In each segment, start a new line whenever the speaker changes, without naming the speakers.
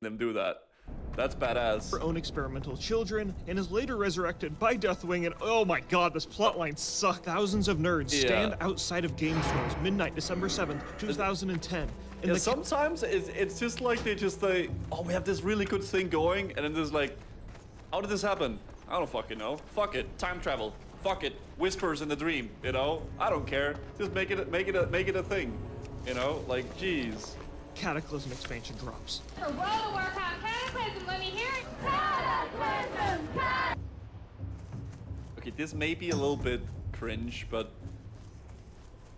them do that. That's badass.
Her own experimental children, and is later resurrected by Deathwing, and oh my god, this plotline sucks. Thousands of nerds stand outside of game stores midnight, December 7th, 2010.
Yeah, sometimes it's just like they just like, oh, we have this really good thing going, and then there's like, how did this happen? I don't fucking know. Fuck it, time travel. Fuck it, whispers in the dream. You know, I don't care. Just make it a thing. You know, like, jeez.
Cataclysm expansion drops.
For roller workout Cataclysm, let me hear it. Cataclysm!
Okay, this may be a little bit cringe, but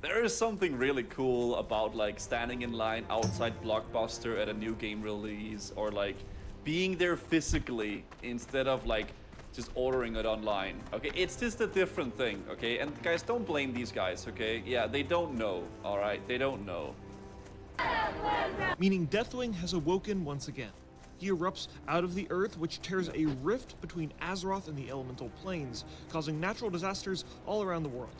there is something really cool about like standing in line outside Blockbuster at a new game release, or like being there physically instead of like just ordering it online. Okay, it's just a different thing. Okay, and guys, don't blame these guys. Okay, yeah, they don't know. All right, they don't know.
Meaning Deathwing has awoken once again. He erupts out of the earth, which tears a rift between Azeroth and the elemental planes, causing natural disasters all around the world.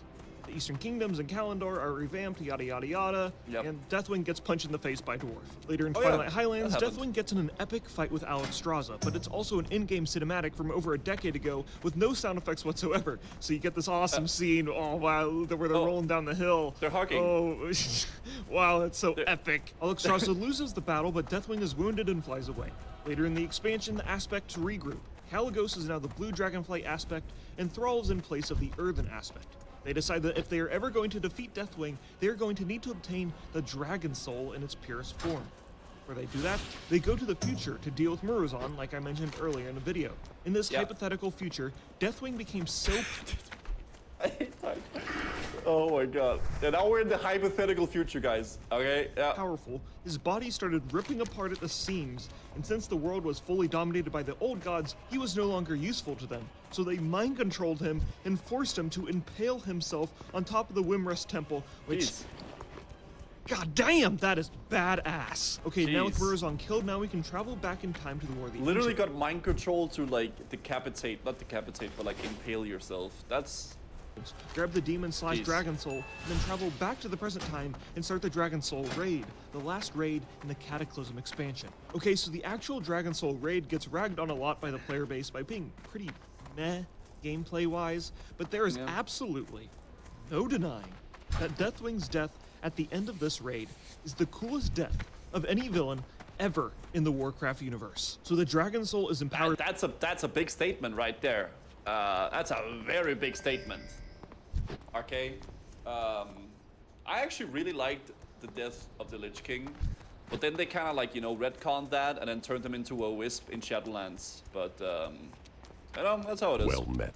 The Eastern Kingdoms and Kalimdor are revamped, yada yada yada, and Deathwing gets punched in the face by Dwarf. Later in Twilight Highlands, Deathwing gets in an epic fight with Alexstrasza, but it's also an in-game cinematic from over a decade ago with no sound effects whatsoever. So you get this awesome scene, oh wow, where they're rolling down the hill.
They're hugging.
Oh, wow, that's so epic. Alexstrasza loses the battle, but Deathwing is wounded and flies away. Later in the expansion, the aspects regroup. Kalecgos is now the blue dragonfly aspect, and Thrall is in place of the earthen aspect. They decide that if they are ever going to defeat Deathwing, they are going to need to obtain the Dragon Soul in its purest form. Where they do that, they go to the future to deal with Murozond, like I mentioned earlier in the video. In this hypothetical future, Deathwing became so...
Oh my god. Yeah, now we're in the hypothetical future, guys. Okay? Yeah.
Powerful, his body started ripping apart at the seams, and since the world was fully dominated by the old gods, he was no longer useful to them. So they mind-controlled him and forced him to impale himself on top of the Wimrest Temple, which... Jeez. God damn, that is badass. Okay, now with Murozond killed, now we can travel back in time to the War of the
Literally
Ancient.
got mind control to like decapitate, not decapitate, but like impale yourself. That's...
Grab the demon / dragon soul, and then travel back to the present time and start the Dragon Soul raid, the last raid in the Cataclysm expansion. Okay, so the actual Dragon Soul raid gets ragged on a lot by the player base by being pretty meh gameplay-wise, but there is absolutely no denying that Deathwing's death at the end of this raid is the coolest death of any villain ever in the Warcraft universe. So the Dragon Soul is empowered.
That's a big statement right there. That's a very big statement. Okay, I actually really liked the death of the Lich King, but then they kind of like, you know, retconned that and then turned him into a wisp in Shadowlands. But you know, that's how it is.
Well met.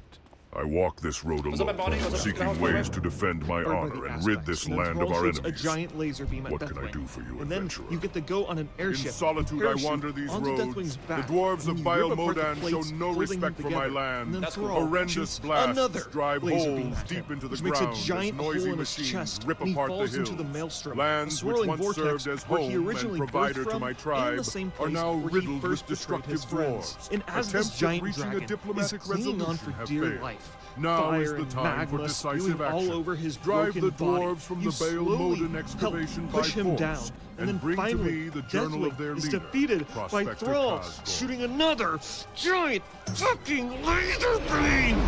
I walk this road alone, seeking ways to defend my honor and rid this land of our enemies.
A giant laser beam at
what
Deathwing.
can I do for you,
and then
adventurer?
you get to go on an airship.
In solitude I wander these roads. The dwarves of Bile Modan show no respect for my land. Horrendous blasts drive holes deep into the ground as noisy machines rip apart the hills. Lands which once served as home and provider to my tribe are now riddled with destructive dwarves.
And as this
Attempts at
giant
reaching a
dragon is
diplomatic
clinging on
resolution
for
have
dear
failed.
life.
Now is
Fire
the
and
time for
magma
decisive
all
action.
over his
Drive the
broken body.
dwarves from
You
the Bale
slowly
Modan excavation
help push
by
him
force,
down, and then
bring
finally,
to me the journal of their
Deathwing is
leader,
defeated by
Prospector
Thrall,
Khazgor.
shooting another giant fucking laser beam.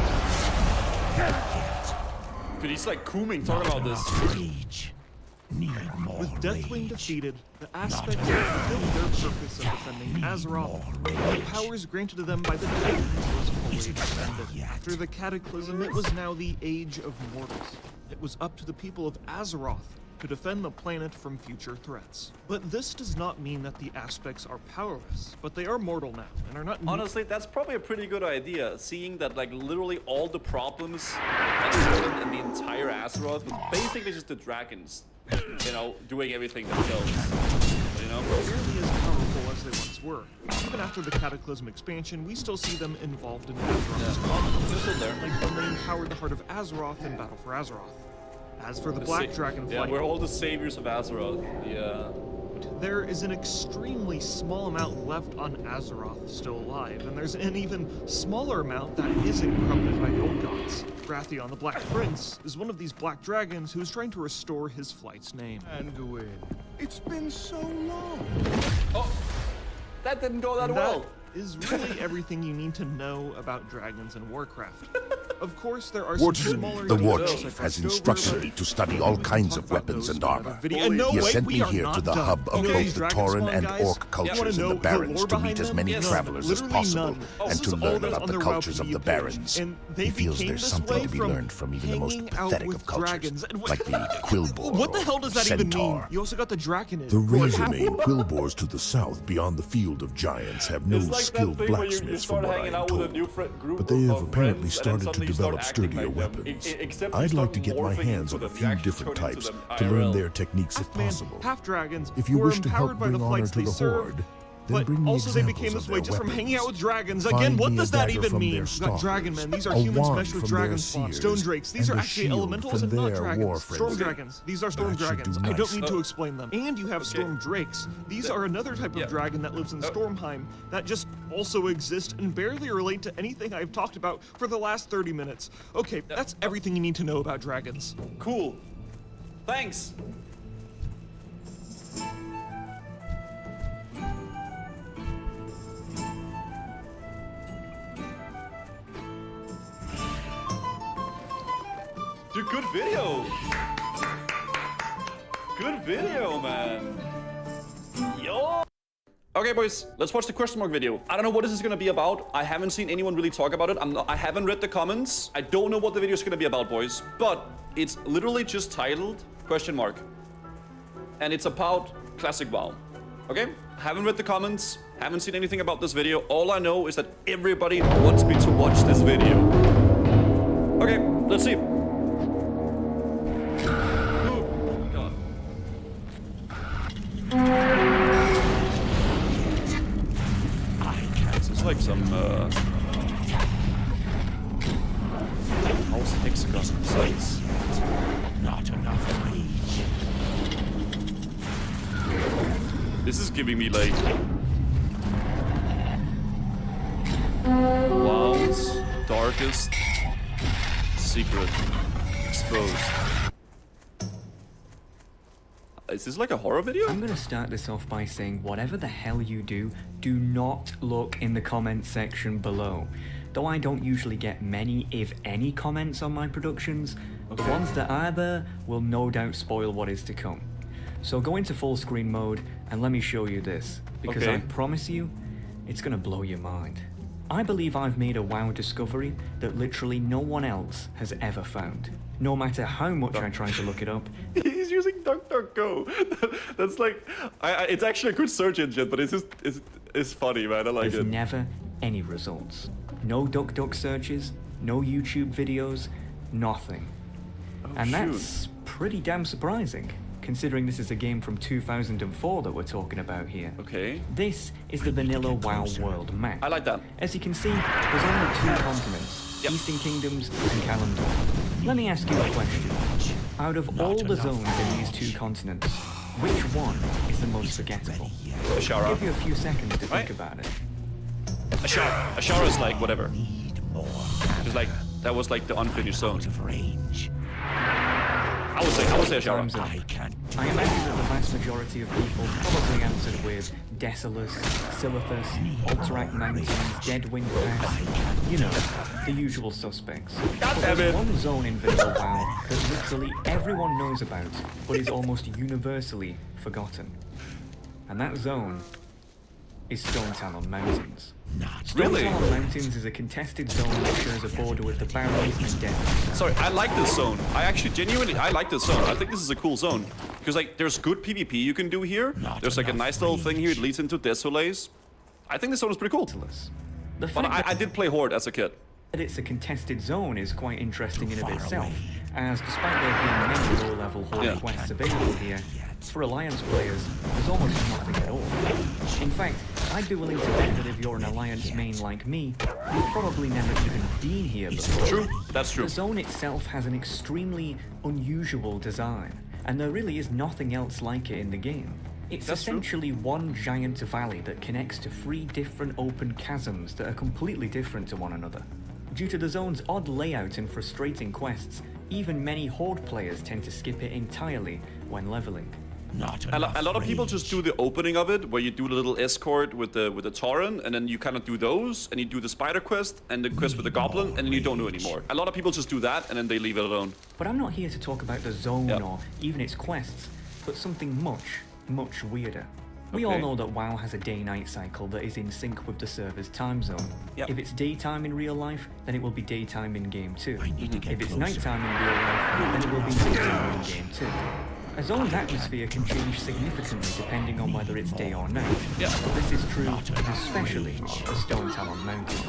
Dude, he's like cooming talking about this.
With Deathwing defeated, the aspects fulfilled their purpose of defending Azeroth, and the powers granted to them by the Titan was fully expended. After the Cataclysm, it was now the Age of Mortals. It was up to the people of Azeroth to defend the planet from future threats. But this does not mean that the aspects are powerless, but they are mortal now, and are not...
Honestly, that's probably a pretty good idea, seeing that like literally all the problems that happened in the entire Azeroth was basically just the dragons, you know, doing everything themselves, you know?
They're nearly as powerful as they once were. Even after the Cataclysm expansion, we still see them involved in Azeroth's conflict.
They're still there.
Like when they empowered the heart of Azeroth in Battle for Azeroth. As for the Black Dragonfly...
Yeah, we're all the saviors of Azeroth, yeah.
There is an extremely small amount left on Azeroth still alive, and there's an even smaller amount that isn't corrupted by the old gods. Wrathion, the Black Prince, is one of these black dragons who's trying to restore his flight's name.
Anduin, it's been so long.
Oh! That didn't go that
And
well.
That is really everything you need to know about dragons in Warcraft. Of course, there are some
Warchief,
smaller
the war
details
chief
like
has
Stover,
instructed
but
me to study all
we can
kinds
talk
of
about
weapons
those
and
in another
armor.
video. And no,
He has
wait,
sent
we
me
are
here
not
to the
done.
hub of
You know
both
these
the
dragon
Tauren
spawn
and
guys?
Orc
You wanna
cultures
know
and the
the
Barrens
lore
to meet
behind
as
them?
many
Yes.
travelers as
Literally
possible
none.
and
This
to
is all
learn
that's
about
on
the
their
cultures of
Wikipedia
the
page.
Barrens.
And they
He feels
became
there's
this
something
way
to be
from
learned from even the most
hanging out
pathetic
with
of cultures,
dragons. And
like the Quillboar
what the hell does that even mean?
Centaur.
You also got the Draconid.
The
who are half-
razor-mane Quillboars to the south beyond the Field of Giants have no
It's like that
skilled
thing where you
blacksmiths
start
from what I
hanging
am
out with a
told.
new group
But they have
of
apparently
friends, and then
started to
suddenly you start
develop
acting
sturdier
like them.
weapons.
Except you
I'd
start
like to get my
morphing
hands
into
on a
them. You
few
actually
different
turn into
types
them
to learn
IRL.
their techniques if
half man,
possible.
half dragons.
If you
who are
wish to help
empowered by the
bring honor
flights
to
they
the
serve.
Horde, then
But
bring me
also they
examples
became
of
this way
their
just from hanging out with
weapons.
dragons.
Find
Again, what
me a
does that
dagger
even
from
mean?
their
We've got dragon
stalkers,
men. These are
a
humans
wand
meshed with
from
dragon
their
spawn.
seers,
Stone drakes. These
and
are
a
actually
shield
elementals
from
and not
their
dragons.
war
Storm
frenzy.
dragons. These are storm
That should
dragons.
do
I don't need
nicely.
to explain them. And you have storm drakes. These are another type of dragon that lives in Stormheim that just also exist and barely relate to anything I've talked about for the last 30 minutes. Okay, that's everything you need to know about dragons.
Cool. Thanks. Dude, good video. Good video, man. Yo. Okay, boys, let's watch the question mark video. I don't know what this is gonna be about. I haven't seen anyone really talk about it. I haven't read the comments. I don't know what the video is gonna be about, boys. But it's literally just titled question mark. And it's about Classic WoW. Okay? Haven't read the comments. Haven't seen anything about this video. All I know is that everybody wants me to watch this video. Okay, let's see. Oh, God. This is like some, house hexagon sites.
Not enough rage.
This is giving me like WoW's darkest secret exposed. Is this like a horror video?
I'm gonna start this off by saying whatever the hell you do not look in the comments section below. Though I don't usually get many, if any, comments on my productions, the ones that are there will no doubt spoil what is to come. So go into full screen mode and let me show you this, because I promise you, it's gonna blow your mind. I believe I've made a WoW discovery that literally no one else has ever found. No matter how much I try to look it up.
He's using DuckDuckGo. That's like, it's actually a good search engine, but it's just, it's funny, man. I like
There's
it.
never any results. No DuckDuck searches, no YouTube videos, nothing. And that's pretty damn surprising, considering this is a game from 2004 that we're talking about here.
Okay.
This is the vanilla WoW world map.
I like that.
As you can see, there's only two continents, Eastern Kingdoms and Kalimdor. Let me ask you a question. Out of all the zones in these two continents, which one is the most forgettable?
Ashara.
I'll give you a few seconds to think about it.
Ashara is like whatever. It's like, that was like the unfinished zone.
Range.
I would say Ashara.
Time's up. I imagine that the vast majority of people probably answered with Desolus, Silithus, Alterac Mountains, Deadwind Pass, you know, the usual suspects. But there's one zone in vanilla WoW that literally everyone knows about, but is almost universally forgotten. And that zone is Stone Talon Mountains. Stone Talon Mountains is a contested zone that shares a border with the Barrens and Desert.
Sorry, I like this zone. I actually genuinely, I like this zone. I think this is a cool zone. Because like, there's good PvP you can do here. There's like a nice little thing here. It leads into Desolays. I think this zone is pretty cool.
The
But
fact
I did play Horde as a kid.
that it's a contested zone is quite interesting in of itself, as despite there being many low-level Horde quests available here, for Alliance players, there's almost nothing at all. In fact, I'd be willing to bet that if you're an Alliance main like me, you've probably never even been here before.
True, that's true.
The zone itself has an extremely unusual design, and there really is nothing else like it in the game. It's essentially one giant valley that connects to 3 different open chasms that are completely different to one another. Due to the zone's odd layout and frustrating quests, even many Horde players tend to skip it entirely when leveling.
Not
A lot of people just do the opening of it, where you do the little escort with the Tauren, and then you kind of do those, and you do the spider quest and the quest with the goblin, and then you don't do it anymore. A lot of people just do that, and then they leave it alone.
But I'm not here to talk about the zone or even its quests, but something much, much weirder. We all know that WoW has a day-night cycle that is in sync with the server's time zone. If it's daytime in real life, then it will be daytime in game too. If it's nighttime in real life, then it will be nighttime in game too. A zone's atmosphere can change significantly depending on whether it's day or night. But this is true especially for Stone Talon Mountains.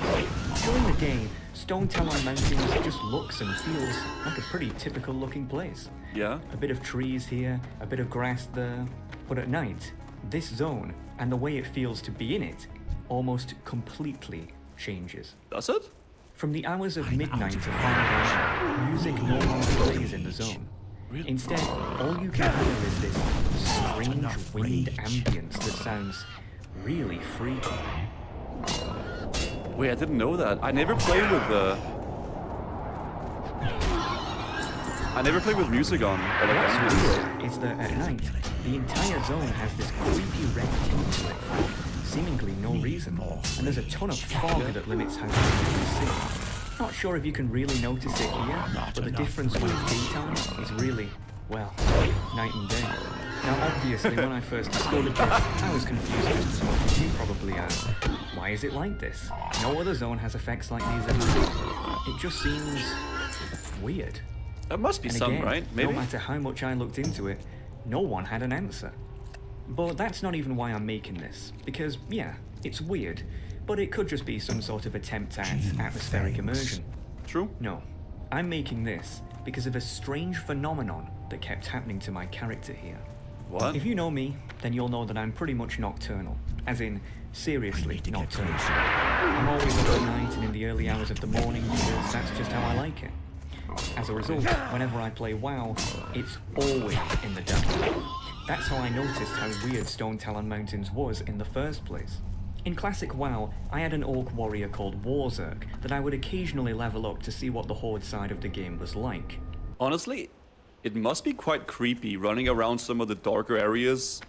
During the day, Stone Talon Mountains just looks and feels like a pretty typical looking place. A bit of trees here, a bit of grass there. But at night, this zone, and the way it feels to be in it, almost completely changes.
Does it?
From the hours of midnight to 5 a.m., music no longer plays in the zone. Instead, all you can hear is this strange wind ambience that sounds really freaky.
Wait, I didn't know that. I never played with music on.
What's weird is that at night, the entire zone has this creepy red tint to it for seemingly no reason, and there's a ton of fog that limits how far you can see. Not sure if you can really notice it here, but the difference when it's daytime is really, well, night and day. Now obviously when I first discovered this, I was confused just as much as you probably are. Why is it like this? No other zone has effects like these ever. It just seems weird.
There must be
and
some,
again,
right? Maybe?
No matter how much I looked into it, no one had an answer. But that's not even why I'm making this, because yeah, it's weird, but it could just be some sort of attempt at atmospheric immersion.
True.
No, I'm making this because of a strange phenomenon that kept happening to my character here.
What?
If you know me, then you'll know that I'm pretty much nocturnal, as in, seriously nocturnal. I'm always up at night and in the early hours of the morning because that's just how I like it. As a result, whenever I play WoW, it's always in the dark. That's how I noticed how weird Stone Talon Mountains was in the first place. In classic WoW, I had an orc warrior called Warzerk that I would occasionally level up to see what the Horde side of the game was like.
Honestly, it must be quite creepy running around some of the darker areas.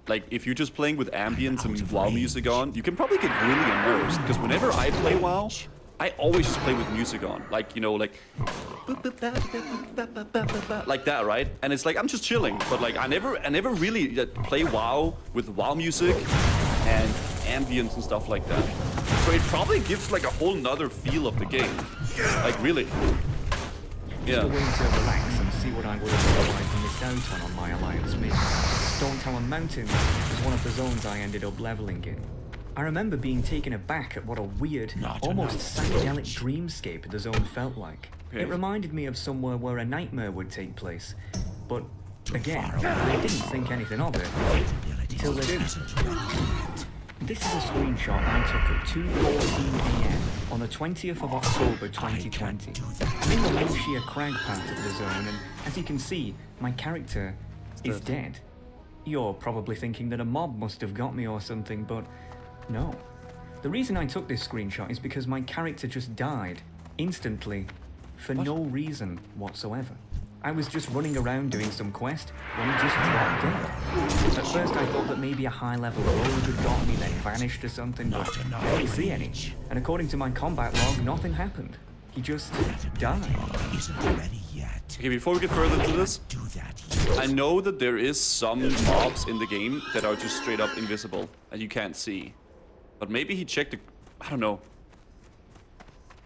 Like, if you're just playing with ambience and WoW music on, you can probably get really immersed. Because whenever I play WoW, I always just play with music on. Like, you know, like that, right? And it's like, I'm just chilling. But like, I never really play WoW with WoW music and ambience and stuff like that. So it probably gives like a whole nother feel of the game. Like, really.
Just a way to relax and see what I would have otherwise missed out on my alliance mate. Stone Talon Mountains was one of the zones I ended up leveling in. I remember being taken aback at what a weird, almost psychedelic dreamscape the zone felt like.
Okay.
It reminded me of somewhere where a nightmare would take place. But again, I didn't think anything of it until this. This is a screenshot I took at 2:14 AM on the 20th of October 2020. I'm in the Winshire Crag part of the zone, and as you can see, my character is dead. You're probably thinking that a mob must have got me or something, but no. The reason I took this screenshot is because my character just died, instantly, for no reason whatsoever. I was just running around doing some quest when he just dropped dead. At first I thought that maybe a high-level rogue had got me, then vanished or something, but I didn't see any. And according to my combat log, nothing happened. He just died.
Okay, before we get further into this, I know that there is some mobs in the game that are just straight up invisible and you can't see. But maybe he checked the... I don't know.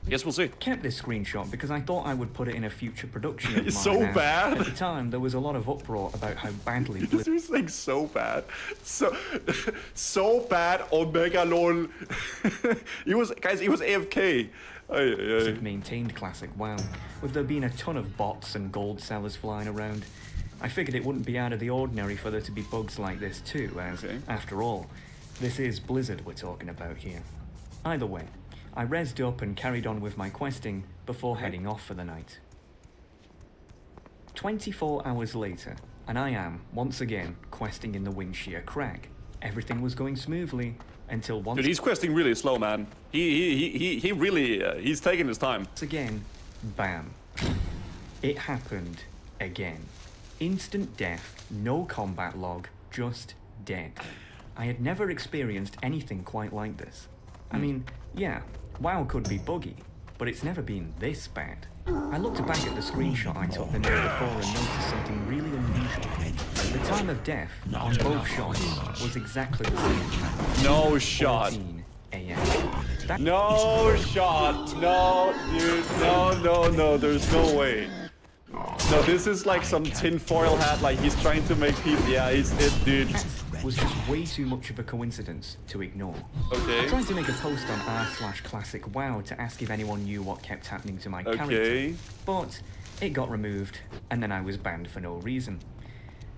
I guess we'll see.
Kept this screenshot because I thought I would put it in a future production of
It's
mine.
so bad.
At the time, there was a lot of uproar about how badly
This is like so bad. So bad, Omega lol. He was AFK.
Blizzard maintained classic WoW, with there being a ton of bots and gold sellers flying around. I figured it wouldn't be out of the ordinary for there to be bugs like this too, as, after all, this is Blizzard we're talking about here. Either way, I rezzed up and carried on with my questing before heading off for the night. 24 hours later, and I am, once again, questing in the Winshire Crag. Everything was going smoothly until once...
Dude, he's questing really slow, man. He really, he's taking his time.
Once again, bam. It happened again. Instant death, no combat log, just dead. I had never experienced anything quite like this. I mean, yeah, WoW could be buggy, but it's never been this bad. I looked back at the screenshot I took the night before and noticed something really unusual. The time of death on both shots was exactly the same.
No shot.
14 a.m.
No shot. No, dude. No. There's no way. No, this is like some tinfoil hat. Like he's trying to make people. Yeah, dude.
Was just way too much of a coincidence to ignore.
Okay.
I tried to make a post on r/classic WoW to ask if anyone knew what kept happening to my character, but it got removed, and then I was banned for no reason.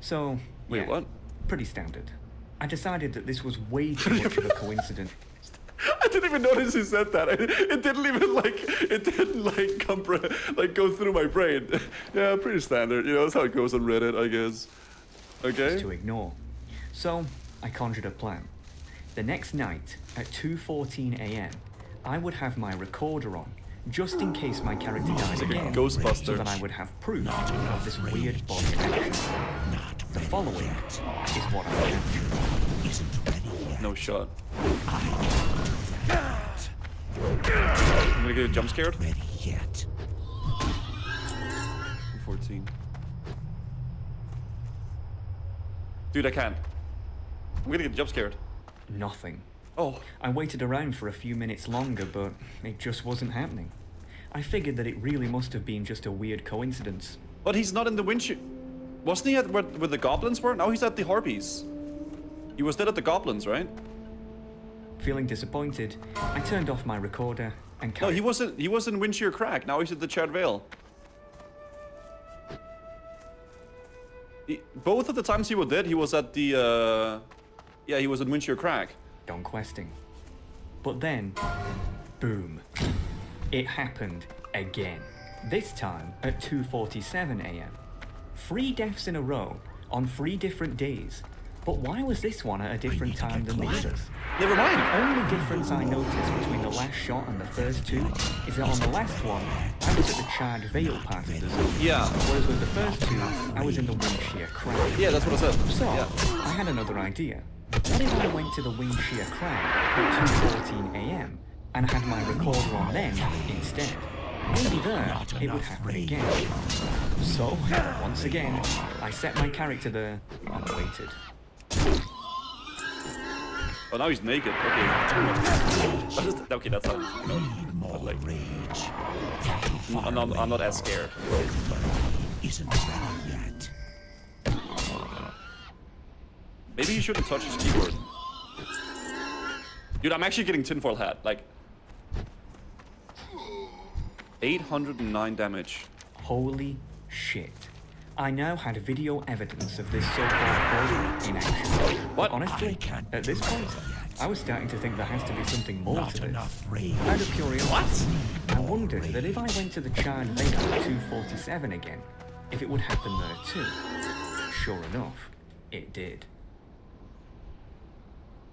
So,
wait,
yeah,
what?
Pretty standard. I decided that this was way too much of a coincidence.
I didn't even notice he said that. It didn't even go through my brain. Yeah, pretty standard. You know, that's how it goes on Reddit, I guess. Okay.
To ignore. So, I conjured a plan. The next night, at 2:14 a.m., I would have my recorder on, just in case my character died again,
Ghostbuster.
so that I would have proof of this weird body connection. The following is what I captured.
No shot. I'm gonna get jump scared. 14. Dude, I can't. I'm gonna get jump scared.
Nothing.
Oh.
I waited around for a few minutes longer, but it just wasn't happening. I figured that it really must have been just a weird coincidence.
But he's not in the windshield. Wasn't he at where the goblins were? Now he's at the harpies. He was dead at the goblins, right?
Feeling disappointed, I turned off my recorder and
No, he was in Windshear Crag. Now he's at the Charred Vale. Both of the times he was dead, he was at the yeah, he was in Windshear Crag.
Gone questing. But then, boom. It happened again. This time at 2:47 a.m. 3 deaths in a row on 3 different days. But why was this one at a different time than the others?
Never mind.
The only difference I noticed between the last shot and the first 2 is that on the last one, I was at the Charred Vale part of the zone.
Yeah.
Whereas with the first 2, I was in the Windshear Crag.
Yeah, that's what I said.
So,
yeah.
I had another idea. What if I went to the Windshear Crag at 2:14 a.m. and had my recorder on then instead? Maybe there, it would happen again. So, once again, I set my character there and waited.
Oh, now he's naked. Okay. Okay, that's not. Not like, I'm not as scared.
Isn't ready yet.
Maybe you shouldn't touch his keyboard. Dude, I'm actually getting tinfoil hat. Like 809 damage.
Holy shit. I now had video evidence of this so-called body in action.
What?
Honestly, at this point, I was starting to think there has to be something more to this. Out of curiosity,
What?
I wondered that if I went to the Charred Vale at 2:47 again, if it would happen there too. Sure enough, it did.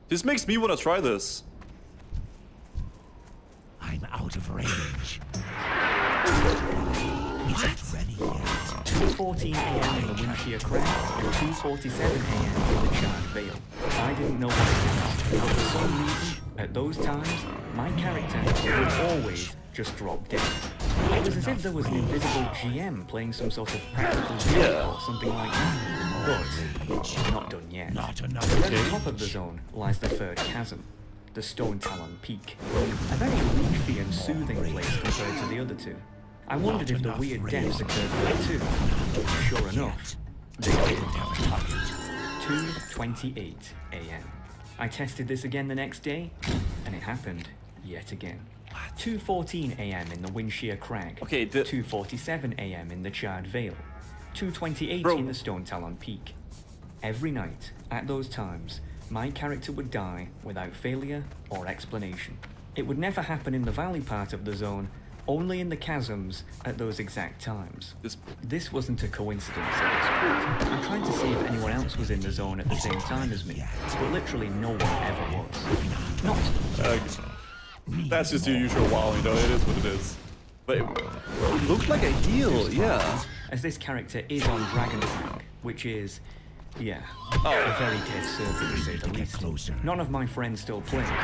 This makes me want to try this.
I'm out of range. Isn't ready yet.
2:14 a.m. in the Windshear Crag and 2:47 a.m. in the Charred Vale. I didn't know what it was, but for some reason, at those times, my character would always just drop dead. It was as if there was an invisible GM playing some sort of practical joke or something like that. But not done yet.
Not enough.
At the top of the zone lies the third chasm, the Stone Talon Peak. A very leafy and soothing place compared to the other 2. I wondered if the weird deaths occurred there too. Sure enough, they did. 2:28 a.m. I tested this again the next day, and it happened yet again. 2:14 a.m. in the Windshear Crag.
Okay,
2:47 a.m. in the Charred Vale. 2:28 in the Stone Talon Peak. Every night, at those times, my character would die without failure or explanation. It would never happen in the valley part of the zone, only in the chasms at those exact times. This wasn't a coincidence at this point. I tried to see if anyone else was in the zone at the same time as me, but literally no one ever was. Not...
That's just your usual WoW, you know, it is what it is. But it looked like a heal, yeah.
As this character is on Dragon's Tank, which is, yeah, a very dead server to say the least. None of my friends still play, so I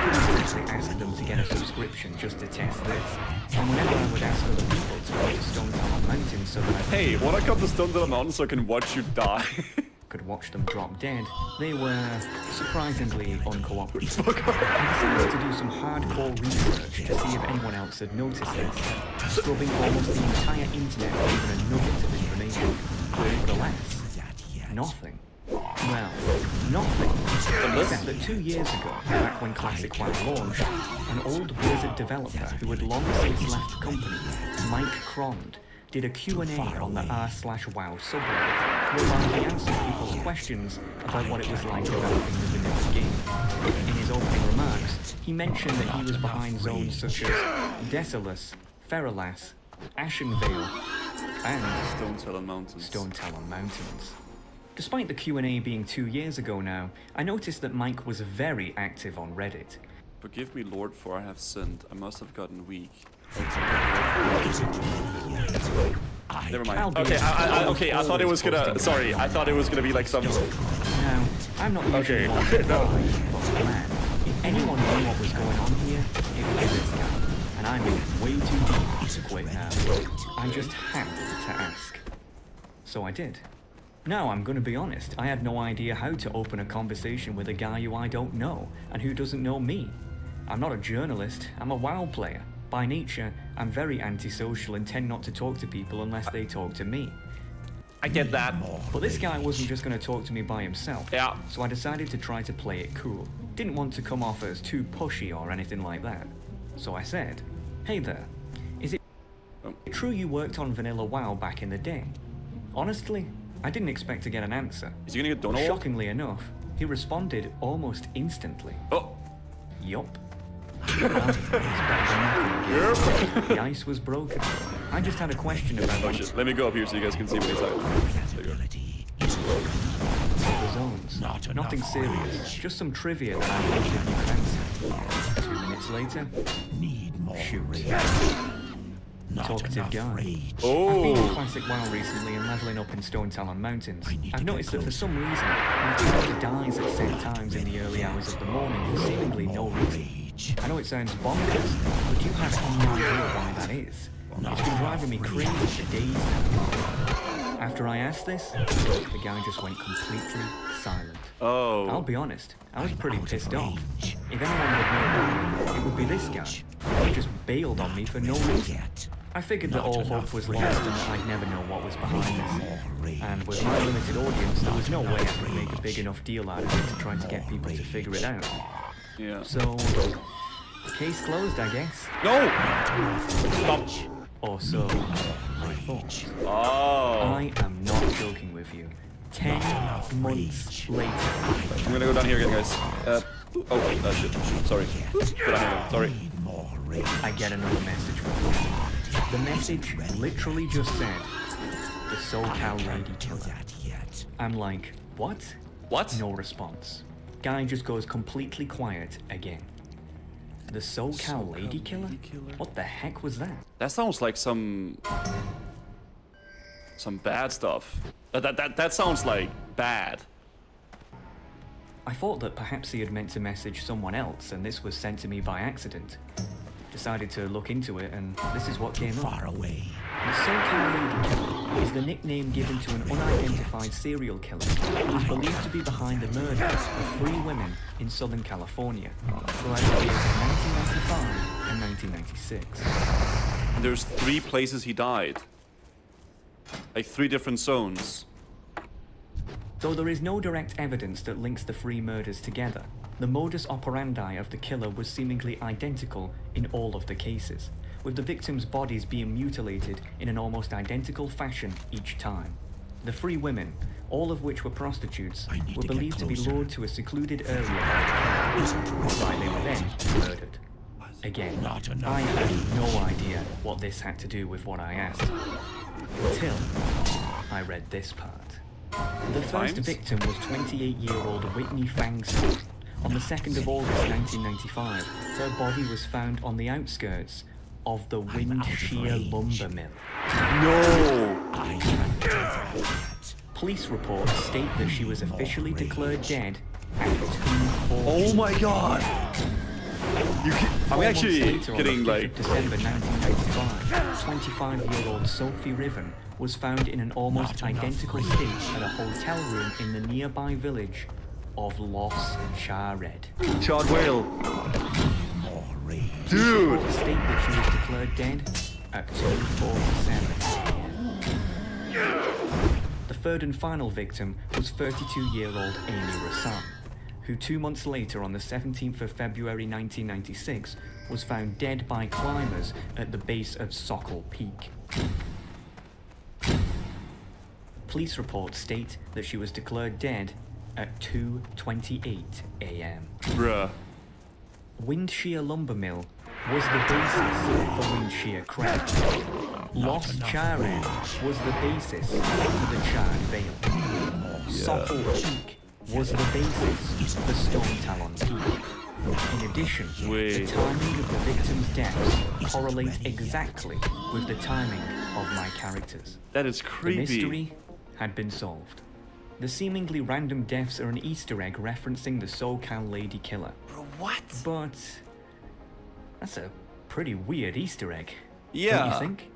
couldn't simply ask them to get a subscription just to test this. And whenever I would ask other people to go to Stone Tower Mountain so that
Hey, wanna come to Stone Tower Mountain so I can watch you die?
could watch them drop dead, they were surprisingly uncooperative. I decided to do some hardcore research to see if anyone else had noticed this, scrubbing almost the entire internet for even a nugget of information. But alas, nothing. Well, nothing. Except that 2 years ago, back when Classic WoW launched, an old Blizzard developer who had long since left the company, Mike Crond, did a Q&A on the r/WoW subreddit, whereby he answered people's questions about what it was like developing the vanilla game. In his opening remarks, he mentioned that he was behind zones such as Desolus, Feralas, Ashenvale, and
Stone Talon Mountains.
Stone Talon Mountains. Despite the Q&A being 2 years ago now, I noticed that Mike was very active on Reddit.
Forgive me, Lord, for I have sinned. I must have gotten weak. Never mind. Okay, I thought it was gonna. Sorry, I thought it was gonna be like some.
Now, I'm not usually one to lie, but man, if anyone knew what was going on here, it would be this guy. And I'm in way too deep to quit now. I just had to ask. So I did. Now, I'm gonna be honest, I had no idea how to open a conversation with a guy who I don't know, and who doesn't know me. I'm not a journalist, I'm a WoW player. By nature, I'm very antisocial and tend not to talk to people unless they talk to me.
I get that.
But this guy wasn't just going to talk to me by himself.
Yeah.
So I decided to try to play it cool. Didn't want to come off as too pushy or anything like that. So I said, "Hey there, is it true you worked on Vanilla WoW back in the day?" Honestly, I didn't expect to get an answer.
Is he gonna get Donald?
Shockingly enough, he responded almost instantly.
Oh.
Yup. The ice was broken. I just had a question about
Oh shit, let me go up here so you guys can see what he's like.
the zones. Nothing serious, just some trivia that I wanted if you could answer. 2 minutes later, shoot. Talkative guy.
Oh.
I've been in Classic WoW recently and leveling up in Stone Talon Mountains. I've noticed that for some reason, my character dies at set times in the early hours of the morning for seemingly no reason. I know it sounds bonkers, but do you have any idea why that is? It's been driving me crazy for days now. After I asked this, the guy just went completely silent.
Oh.
I'll be honest, I was pretty pissed off. If anyone would know, it would be this guy. He just bailed on me for no reason. I figured that all hope was lost and that I'd never know what was behind this. And with my limited audience, there was no way I could make a big enough deal out of it to try to get people to figure it out.
Yeah.
So, case closed, I guess.
No! Stop.
Or so I thought.
Oh.
I am not joking with you. 10 months later.
I'm gonna go down here again, guys. Shit. Sorry. Go down here again. Sorry.
I get another message from him. The message literally just said, "The SoCal Lady Killer." I'm like, what?
What?
No response. Guy just goes completely quiet again. The SoCal Lady Killer? What the heck was that?
That sounds like some bad stuff. That sounds like bad.
I thought that perhaps he had meant to message someone else and this was sent to me by accident. Decided to look into it and this is what came up. The SoCal Lady Killer is the nickname given to an unidentified serial killer who is believed to be behind the murders of 3 women in Southern California throughout the years of 1995 and 1996.
And there's 3 places he died. Like 3 different zones.
Though there is no direct evidence that links the 3 murders together, the modus operandi of the killer was seemingly identical in all of the cases, with the victims' bodies being mutilated in an almost identical fashion each time. The 3 women, all of which were prostitutes, were believed to be lured to a secluded area by the killer, whereby they were then murdered. Again, I had no idea what this had to do with what I asked, until I read this part. The first victim was 28-year-old Whitney Fang Sun. On the 2nd of August 1995, her body was found on the outskirts of the Wind Shear Lumber Mill.
No!
Police reports state that she was officially declared dead at 2:40.
Oh my god! I'm actually
later,
getting
on the 5th
like...
of December 1995, 25-year-old Sophie Riven was found in an almost identical state at a hotel room in the nearby village of Los Chared.
Shot whale.
Police
Dude!
reports state that she was declared dead at 2:47. The third and final victim was 32-year-old Amy Rassan, who 2 months later, on the 17th of February 1996, was found dead by climbers at the base of Sokol Peak. Police reports state that she was declared dead at 2:28 a.m.
Bruh.
Wind shear lumber mill was the basis for wind shear crag. Los Chared was the basis for the charred veil. Sokol Peak was the basis for Stone Talon Peak. In addition, the timing of the victims' deaths correlate exactly with the timing of my characters.
That is creepy.
The mystery had been solved. The seemingly random deaths are an Easter egg referencing the SoCal lady killer.
Bro, what?
But that's a pretty weird Easter egg.
Yeah.
Don't you think?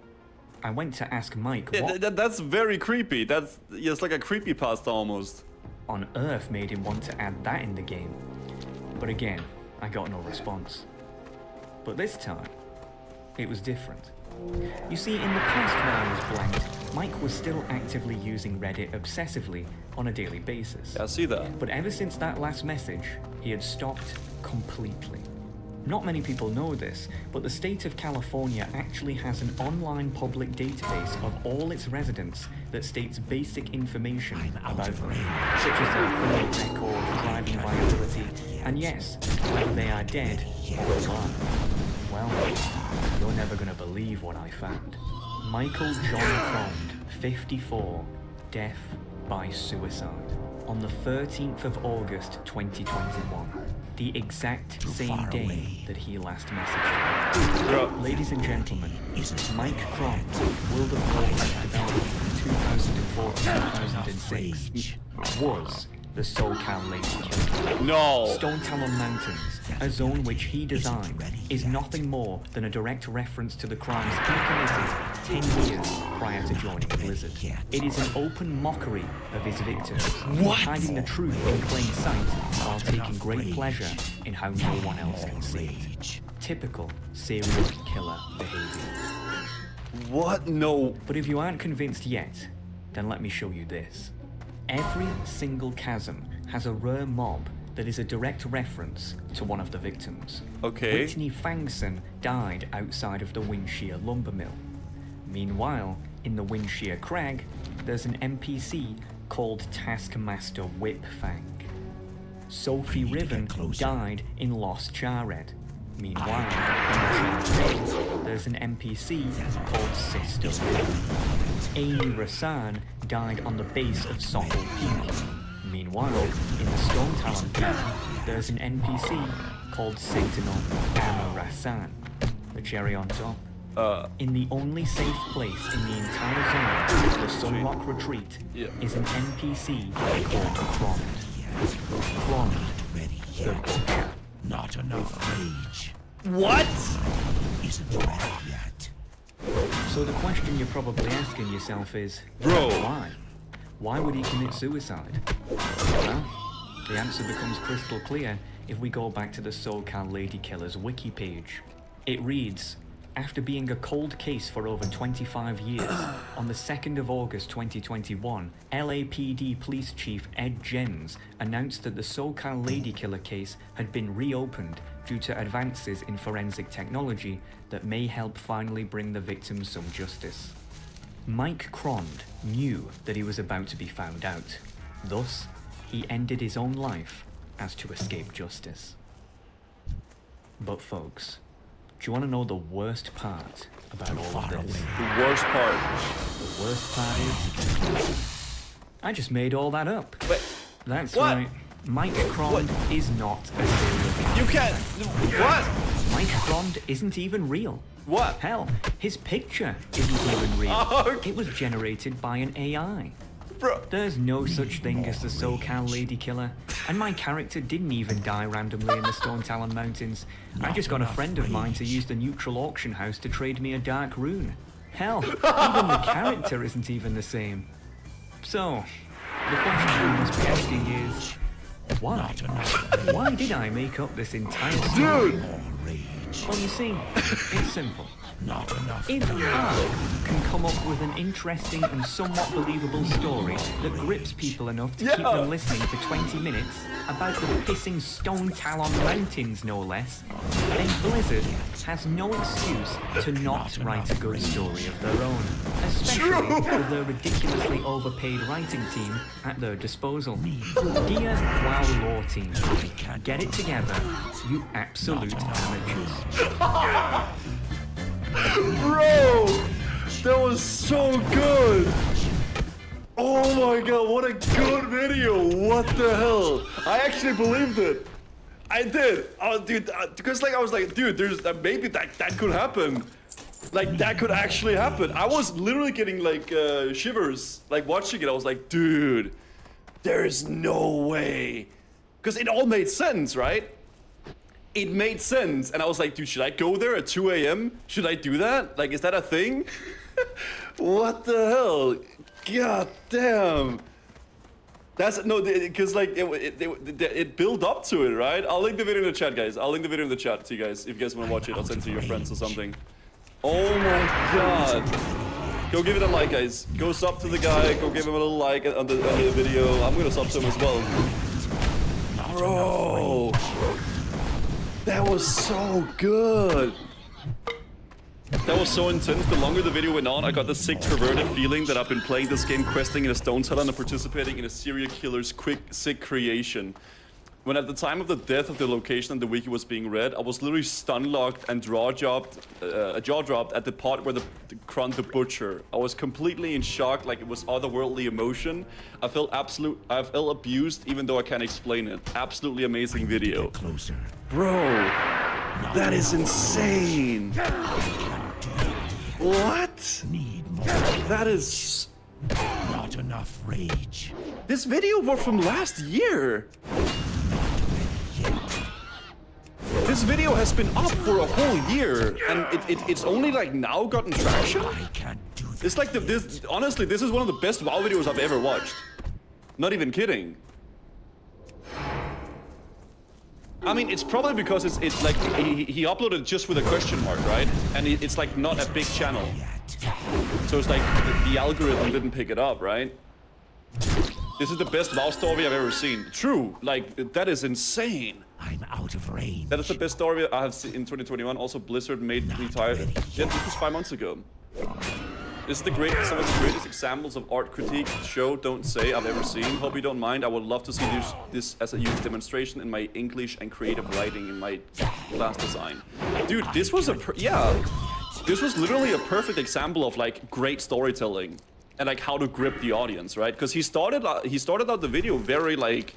I went to ask Mike what
That's very creepy. That's it's like a creepypasta almost.
on earth made him want to add that in the game. But again, I got no response. But this time, it was different. You see, in the past when I was blanked, Mike was still actively using Reddit obsessively on a daily basis.
Yeah, I see that.
But ever since that last message, he had stopped completely. Not many people know this, but the state of California actually has an online public database of all its residents that states basic information about them, such as their criminal record, driving viability, and yes, whether they are dead or alive. Well, you're never gonna believe what I found. Michael John Crond, 54, death by suicide. On the 13th of August 2021, the exact same day that he last messaged me. Ladies and gentlemen, Mike Crond, World of Warcraft development from 2004 to 2006, was the SoCal Lady Killer.
No!
Stone Talon Mountains, a zone which he designed, is nothing more than a direct reference to the crimes he committed 10 years prior to joining Blizzard. It is an open mockery of his victims, hiding the truth in plain sight while taking great pleasure in how no one else can see it. Typical serial killer behavior.
What? No.
But if you aren't convinced yet, then let me show you this. Every single chasm has a rare mob that is a direct reference to one of the victims.
Okay.
Whitney Fangson died outside of the Wind Shear lumber mill. Meanwhile, in the Wind Shear Crag, there's an NPC called Taskmaster Whipfang. Sophie Riven died in Los Chared. Meanwhile, in the Charred Veil, there's an NPC called Sister Riven. Amy Rassan died on the base of Sokol Peak. Meanwhile, in the Stone Talon Peak, there's an NPC called Sentinel Anna Rassan. The cherry on top. In the only safe place in the entire zone, the Sunrock Retreat, is an NPC called Crond. Crond, the Butcher.
Not enough rage.
What?
Isn't ready yet.
So the question you're probably asking yourself is,
Bro,
why? Why would he commit suicide? Well, the answer becomes crystal clear if we go back to the SoCal Lady Killer's wiki page. It reads, after being a cold case for over 25 years, on the 2nd of August 2021, LAPD Police Chief Ed Jens announced that the SoCal Lady Killer case had been reopened due to advances in forensic technology that may help finally bring the victims some justice. Mike Crond knew that he was about to be found out. Thus, he ended his own life as to escape justice. But folks, do you want to know the worst part about all of this?
The worst part.
The worst part is, I just made all that up.
Wait,
That's
what?
right. Mike Crond is not a serial killer.
You can't. What?
Mike Crond isn't even real.
What?
Hell, his picture isn't even real.
Oh, okay.
It was generated by an AI.
Bro.
There's no such thing as the SoCal Lady Killer, and my character didn't even die randomly in the Stone Talon Mountains. I just got a friend of mine to use the neutral auction house to trade me a dark rune. Hell, even the character isn't even the same. So, the question I must be asking is, why? Why did I make up this entire story?
Dude!
Well, you see, it's simple. If I can come up with an interesting and somewhat believable story that grips people enough to keep them listening for 20 minutes about the pissing Stone Talon Mountains, no less, then Blizzard has no excuse to not write a good story of their own, especially with their ridiculously overpaid writing team at their disposal. Dear WoW lore team, get it together, you absolute amateurs.
Bro, that was so good. Oh my god, what a good video. What the hell? I actually believed it. I did. Oh, dude, because like I was like, dude, there's maybe that could happen. Like that could actually happen. I was literally getting like shivers, like watching it. I was like, dude, there is no way. Because it all made sense, right? It made sense, and I was like, dude, should I go there at 2 a.m.? Should I do that? Like, is that a thing? What the hell? God damn. That's, no, because like, it built up to it, right? I'll link the video in the chat, guys. I'll link the video in the chat to you guys. If you guys want to watch it, I'll send it to your friends or something. Oh my god. Go give it a like, guys. Go sub to the guy. Go give him a little like on the video. I'm gonna sub to him as well. Bro. That was so good. That was so intense. The longer the video went on, I got the sick perverted feeling that I've been playing this game, questing in a Stone Talon and participating in a serial killer's quick, sick creation. When at the time of the death of the location and the wiki was being read, I was literally stun-locked and jaw-dropped at the part where the Kron the Butcher. I was completely in shock, like it was otherworldly emotion. I felt abused, even though I can't explain it. Absolutely amazing video. Bro, that is insane. What? That is
not enough rage.
This video was from last year. This video has been up for a whole year, and it's only like now gotten traction.
I can't do this.
It's like honestly, this is one of the best WoW videos I've ever watched. Not even kidding. I mean, it's probably because it's like he uploaded just with a question mark, right? And it's like not a big channel, so it's like the algorithm didn't pick it up, right? This is the best WoW story I've ever seen. True, like that is insane.
I'm out of range.
That is the best story I have seen in 2021. Also, Blizzard made me tired. Yeah, this was 5 months ago. This is some of the greatest examples of art critique, show, don't say, I've ever seen. Hope you don't mind. I would love to see this as a youth demonstration in my English and creative writing in my class design. Dude, this was this was literally a perfect example of like great storytelling and like how to grip the audience, right? Because he started out the video very like,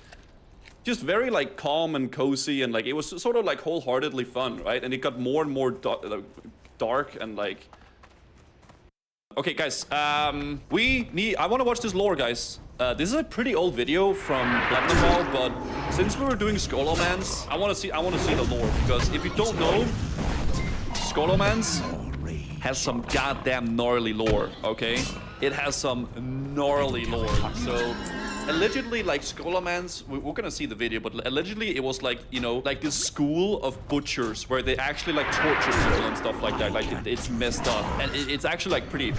just very like calm and cozy, and like it was sort of like wholeheartedly fun, right? And it got more and more dark and like. Okay, guys, I want to watch this lore, guys. This is a pretty old video from Platinum WoW, but since we were doing Scholomance, I want to see the lore, because if you don't know, Scholomance has some goddamn gnarly lore, okay? It has some gnarly lore. So allegedly, like Scholomance, we're gonna see the video, but allegedly it was like, you know, like this school of butchers where they actually like torture people and stuff like that. Like it's messed up, and it's actually like pretty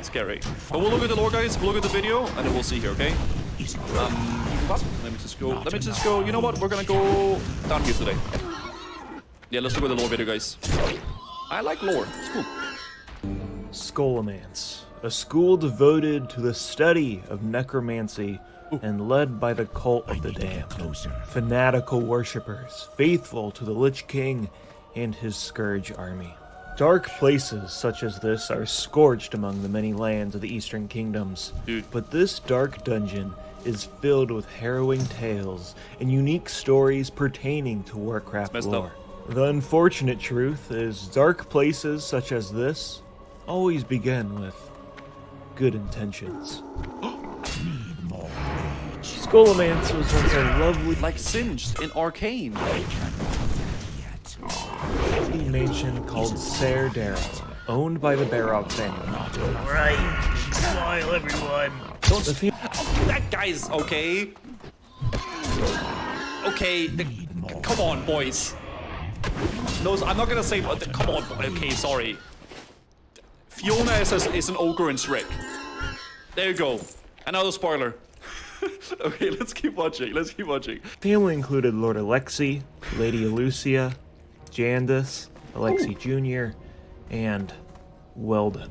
scary. But we'll look at the lore, guys. We'll look at the video, and then we'll see here, okay? Let me just go. You know what? We're gonna go down here today. Yeah, let's look at the lore video, guys. I like lore. It's cool.
Scholomance, a school devoted to the study of necromancy and led by the cult of the damned. Fanatical worshippers, faithful to the Lich King and his Scourge army. Dark places such as this are scorched among the many lands of the Eastern Kingdoms. But this dark dungeon is filled with harrowing tales and unique stories pertaining to Warcraft lore. The unfortunate truth is dark places such as this always begin with good intentions. Scholomance was once a lovely
Like Singed in Arcane.
mansion called Ser Darrow, owned by the Barov family. Right, smile everyone.
That guy's okay. Okay, come on, boys. No, I'm not gonna say. Come on, okay, sorry. Fiona is an ogre in Shrek. There you go. Another spoiler. Okay, let's keep watching. Let's keep watching.
Family included Lord Alexei, Lady Lucia, Jandis, Alexei Jr., and Weldon.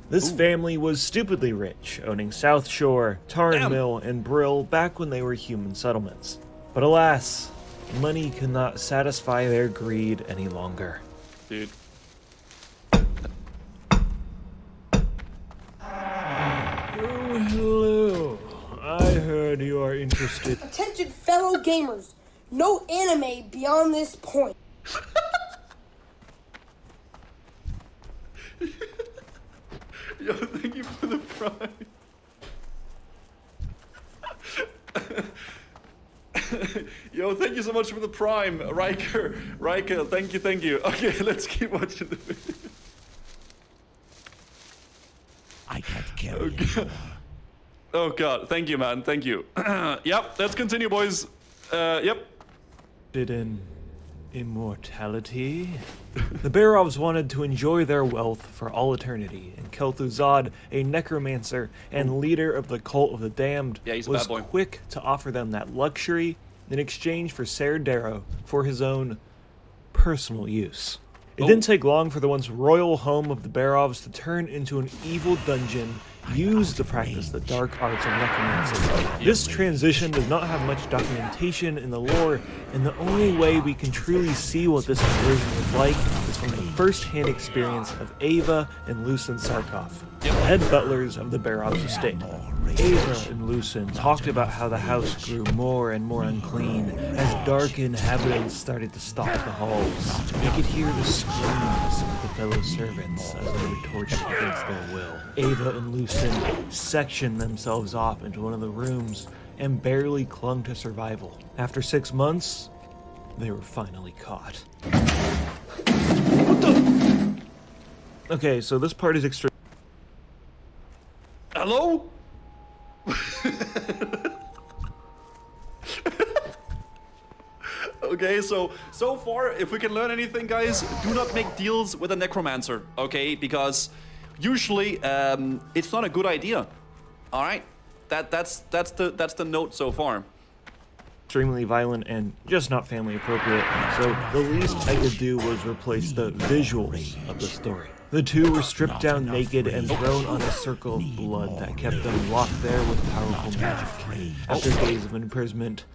This family was stupidly rich, owning South Shore, Tarn Mill, and Brill back when they were human settlements. But alas, money could not satisfy their greed any longer.
Dude.
Oh, hello. I heard you are interested.
Attention fellow gamers, no anime beyond this point.
Yo, thank you for the prime. Yo, thank you so much for the prime, Riker, thank you. Okay, let's keep watching the video.
I can't kill
Oh,
you.
God. Oh god, thank you, man, thank you. Yep, let's continue, boys. Yep.
In immortality? The Barovs wanted to enjoy their wealth for all eternity, and Kel'Thuzad, a necromancer and leader of the Cult of the Damned,
Yeah, he's a
was
bad boy.
quick to offer them that luxury in exchange for Ser Darrow for his own personal use. It didn't take long for the once royal home of the Barovs to turn into an evil dungeon used to practice the dark arts of necromancy. This transition does not have much documentation in the lore, and the only way we can truly see what this conversion was like is from the first-hand experience of Ava and Lucen Sarkov, the head butlers of the Barovs estate. Ava and Lucen talked about how the house grew more and more unclean as dark inhabitants started to stalk the halls. They could hear the screams of the fellow servants as they were tortured against their will. Ava and Lucen sectioned themselves off into one of the rooms and barely clung to survival. After 6 months, they were finally caught. What the? Okay, so this part is extreme.
Hello? Okay, so far, if we can learn anything, guys, do not make deals with a necromancer, okay? Because usually, it's not a good idea. All right, that's the note so far.
Extremely violent and just not family appropriate, so the least I could do was replace the visuals of the story. The two were stripped down naked and thrown on a circle of blood that kept them locked there with powerful magic. After days of imprisonment,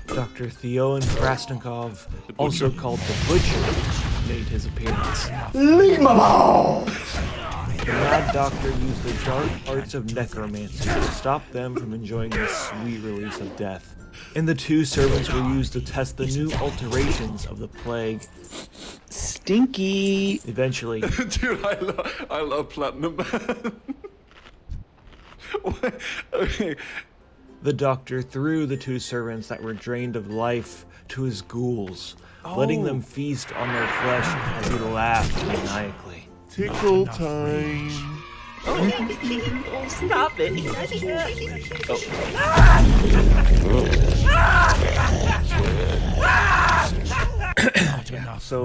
Dr. Theoden Krasnikov, also called the Butcher, made his appearance. The Mad Doctor used the dark arts of necromancy to stop them from enjoying the sweet release of death. And the two servants were used to test the new alterations of the plague. Stinky! Eventually.
Dude, I love Platinum Man. Okay.
The Doctor threw the two servants that were drained of life to his ghouls, letting them feast on their flesh as he laughed maniacally.
Tickle time.
Oh, stop it.
So,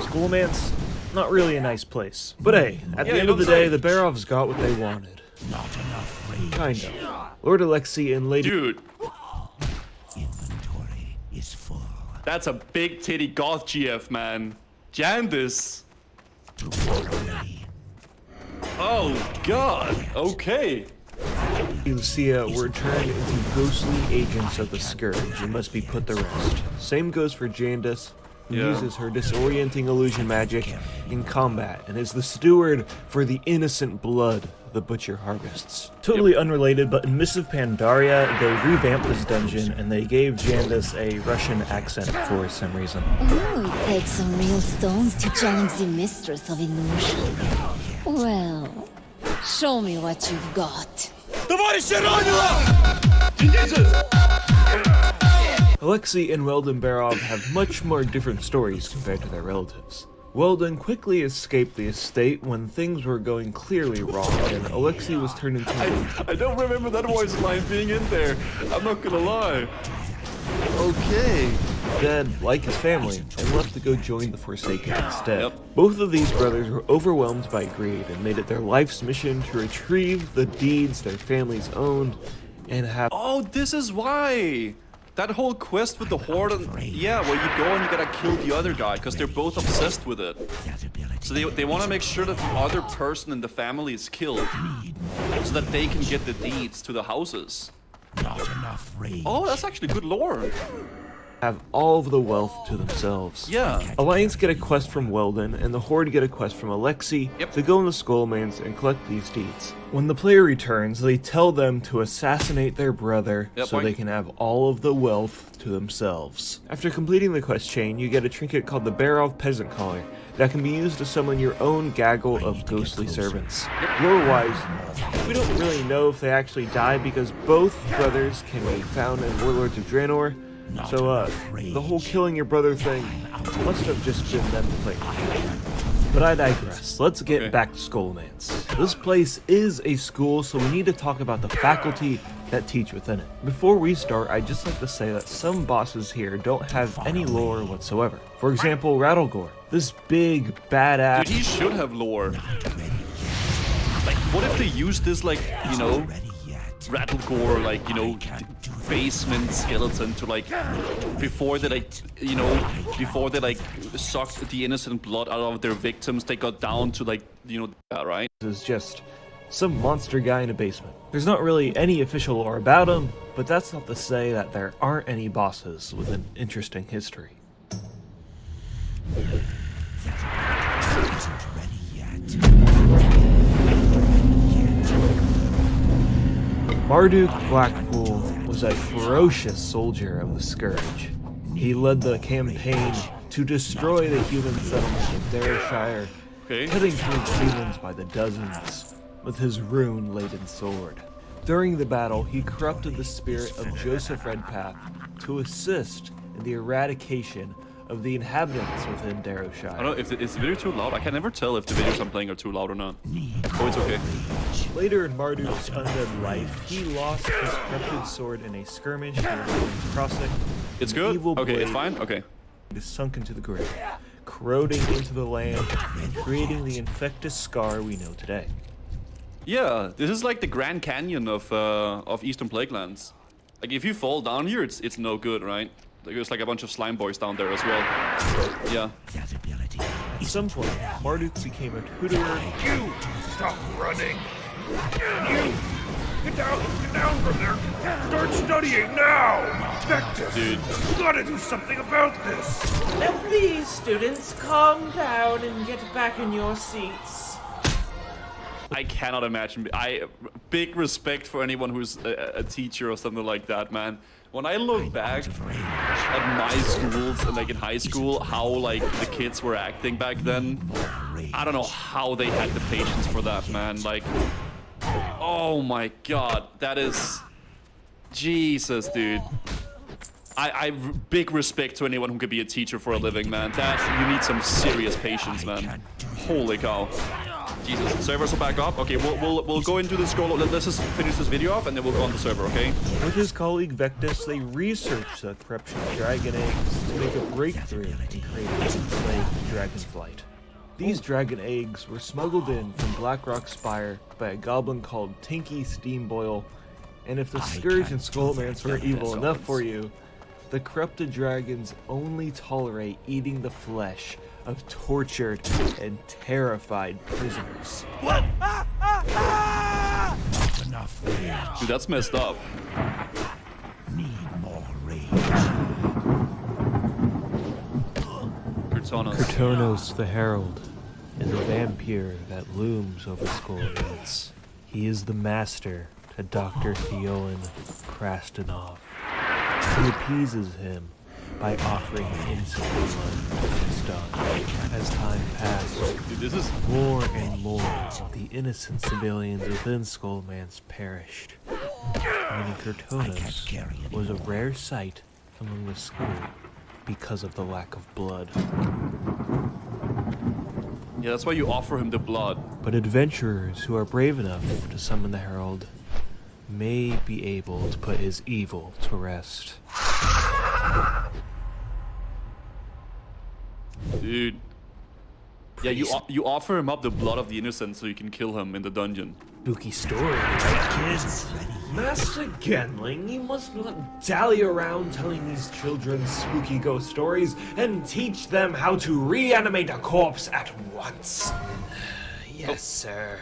Scholomance, not really a nice place. But hey, at the end of the day, the Barovs got what they wanted.
Not enough rage.
Kind of. Lord Alexei and Lady...
Dude,
Inventory is full.
that's a big titty goth GF, man. Jandis.
To follow me.
Oh god. Okay.
Lucia were turned into ghostly agents of the Scourge and must be put to rest. Same goes for Jandis, who uses her disorienting illusion magic in combat and is the steward for the innocent blood the Butcher harvests. Totally unrelated, but in Mists of Pandaria, they revamped this dungeon and they gave Jandis a Russian accent for some reason.
Oh, it takes some real stones to challenge the mistress of illusion. Well, show me what you've got.
Alexei and Weldon Barov have much more different stories compared to their relatives. Weldon quickly escaped the estate when things were going clearly wrong, and Alexei was turned into
I don't remember that voice line being in there. I'm not gonna lie.
okay. Dead, like his family, and left to go join the Forsaken instead.
Yep.
Both of these brothers were overwhelmed by greed and made it their life's mission to retrieve the deeds their families owned and have.
Oh, this is why. That whole quest with the Horde, and, yeah, where you go and you gotta kill the other guy, because they're both obsessed with it. So they want to make sure that the other person in the family is killed, so that they can get the deeds to the houses.
Not enough rage.
Oh, that's actually good lore.
Have all of the wealth to themselves.
Yeah.
Alliance get a quest from Weldon, and the Horde get a quest from Alexei to go in the Skullmines and collect these deeds. When the player returns, they tell them to assassinate their brother so they can have all of the wealth to themselves. After completing the quest chain, you get a trinket called the Barov Peasant Collar that can be used to summon your own gaggle of ghostly servants. Lore-wise, we don't really know if they actually die because both brothers can be found in Warlords of Draenor. So, the whole killing your brother thing must have just been them playing. But I digress. Let's get back to Skullmines. This place is a school, so we need to talk about the faculty that teach within it. Before we start, I'd just like to say that some bosses here don't have any lore whatsoever. For example, Rattlegore. This big, badass...
Dude, he should have lore. Like, what if they use this, like, you know, Rattlegore, like, you know, basement skeleton to, like, before they, like, you know, before they, like, sucked the innocent blood out of their victims, they got down to, like, you know, right?
This is just some monster guy in a basement. There's not really any official lore about him, but that's not to say that there aren't any bosses with an interesting history. Marduk Blackpool was a ferocious soldier of the Scourge. He led the campaign to destroy the human settlement of Darrowshire, cutting through humans by the dozens with his rune-laden sword. During the battle, he corrupted the spirit of Joseph Redpath to assist in the eradication of the inhabitants within Darrowshire.
I don't know if is the video too loud. I can never tell if the videos I'm playing are too loud or not. Oh, it's okay.
Later in Marduk's undead life, he lost his corrupted sword in a skirmish near Crossing.
It's good? Okay, it's fine? Okay.
It is sunk into the grave, corroding into the land and creating the infectious scar we know today.
Yeah, this is like the Grand Canyon of Eastern Plaguelands. Like, if you fall down here, it's no good, right? There's like a bunch of slime boys down there as well. Yeah.
At some point, Marduk became a tutorer.
You! Stop running! You! Get down from there! Start studying now! Vectus!
Dude.
You gotta do something about this!
Now please, students, calm down and get back in your seats.
I cannot imagine. Big respect for anyone who's a teacher or something like that, man. When I look back at my schools and like in high school, how like the kids were acting back then, I don't know how they had the patience for that, man. Like, oh my god, that is Jesus, dude. I big respect to anyone who could be a teacher for a living, man. That you need some serious patience, man. Holy cow. Jesus, servers will back up. Okay, we'll go into the scroll. Let's just finish this video off and then we'll go on the server, okay?
With his colleague Vectus, they researched the corruption of dragon eggs to make a breakthrough in creating enslaved dragonflight. These dragon eggs were smuggled in from Blackrock Spire by a goblin called Tinky Steamboil, and if the Scourge and Skullmans were evil enough for you, the corrupted dragons only tolerate eating the flesh of tortured and terrified prisoners.
What? Not enough rage.
Dude, that's messed up.
Need more rage.
Kurtonos the Herald is a vampire that looms over Skullmans. He is the master to Dr. Theoden Krastenov. He appeases him
by offering innocent blood to feast on. As time passed,
Dude, this is
more and more of the innocent civilians within Skullman's perished. Meaning Cortona's was a rare sight among the school because of the lack of blood.
Yeah, that's why you offer him the blood.
But adventurers who are brave enough to summon the Herald may be able to put his evil to rest.
Dude. Yeah, you offer him up the blood of the innocent so you can kill him in the dungeon.
Spooky story, right, kids?
Master Genling, you must not dally around telling these children spooky ghost stories and teach them how to reanimate a corpse at once. Yes, sir.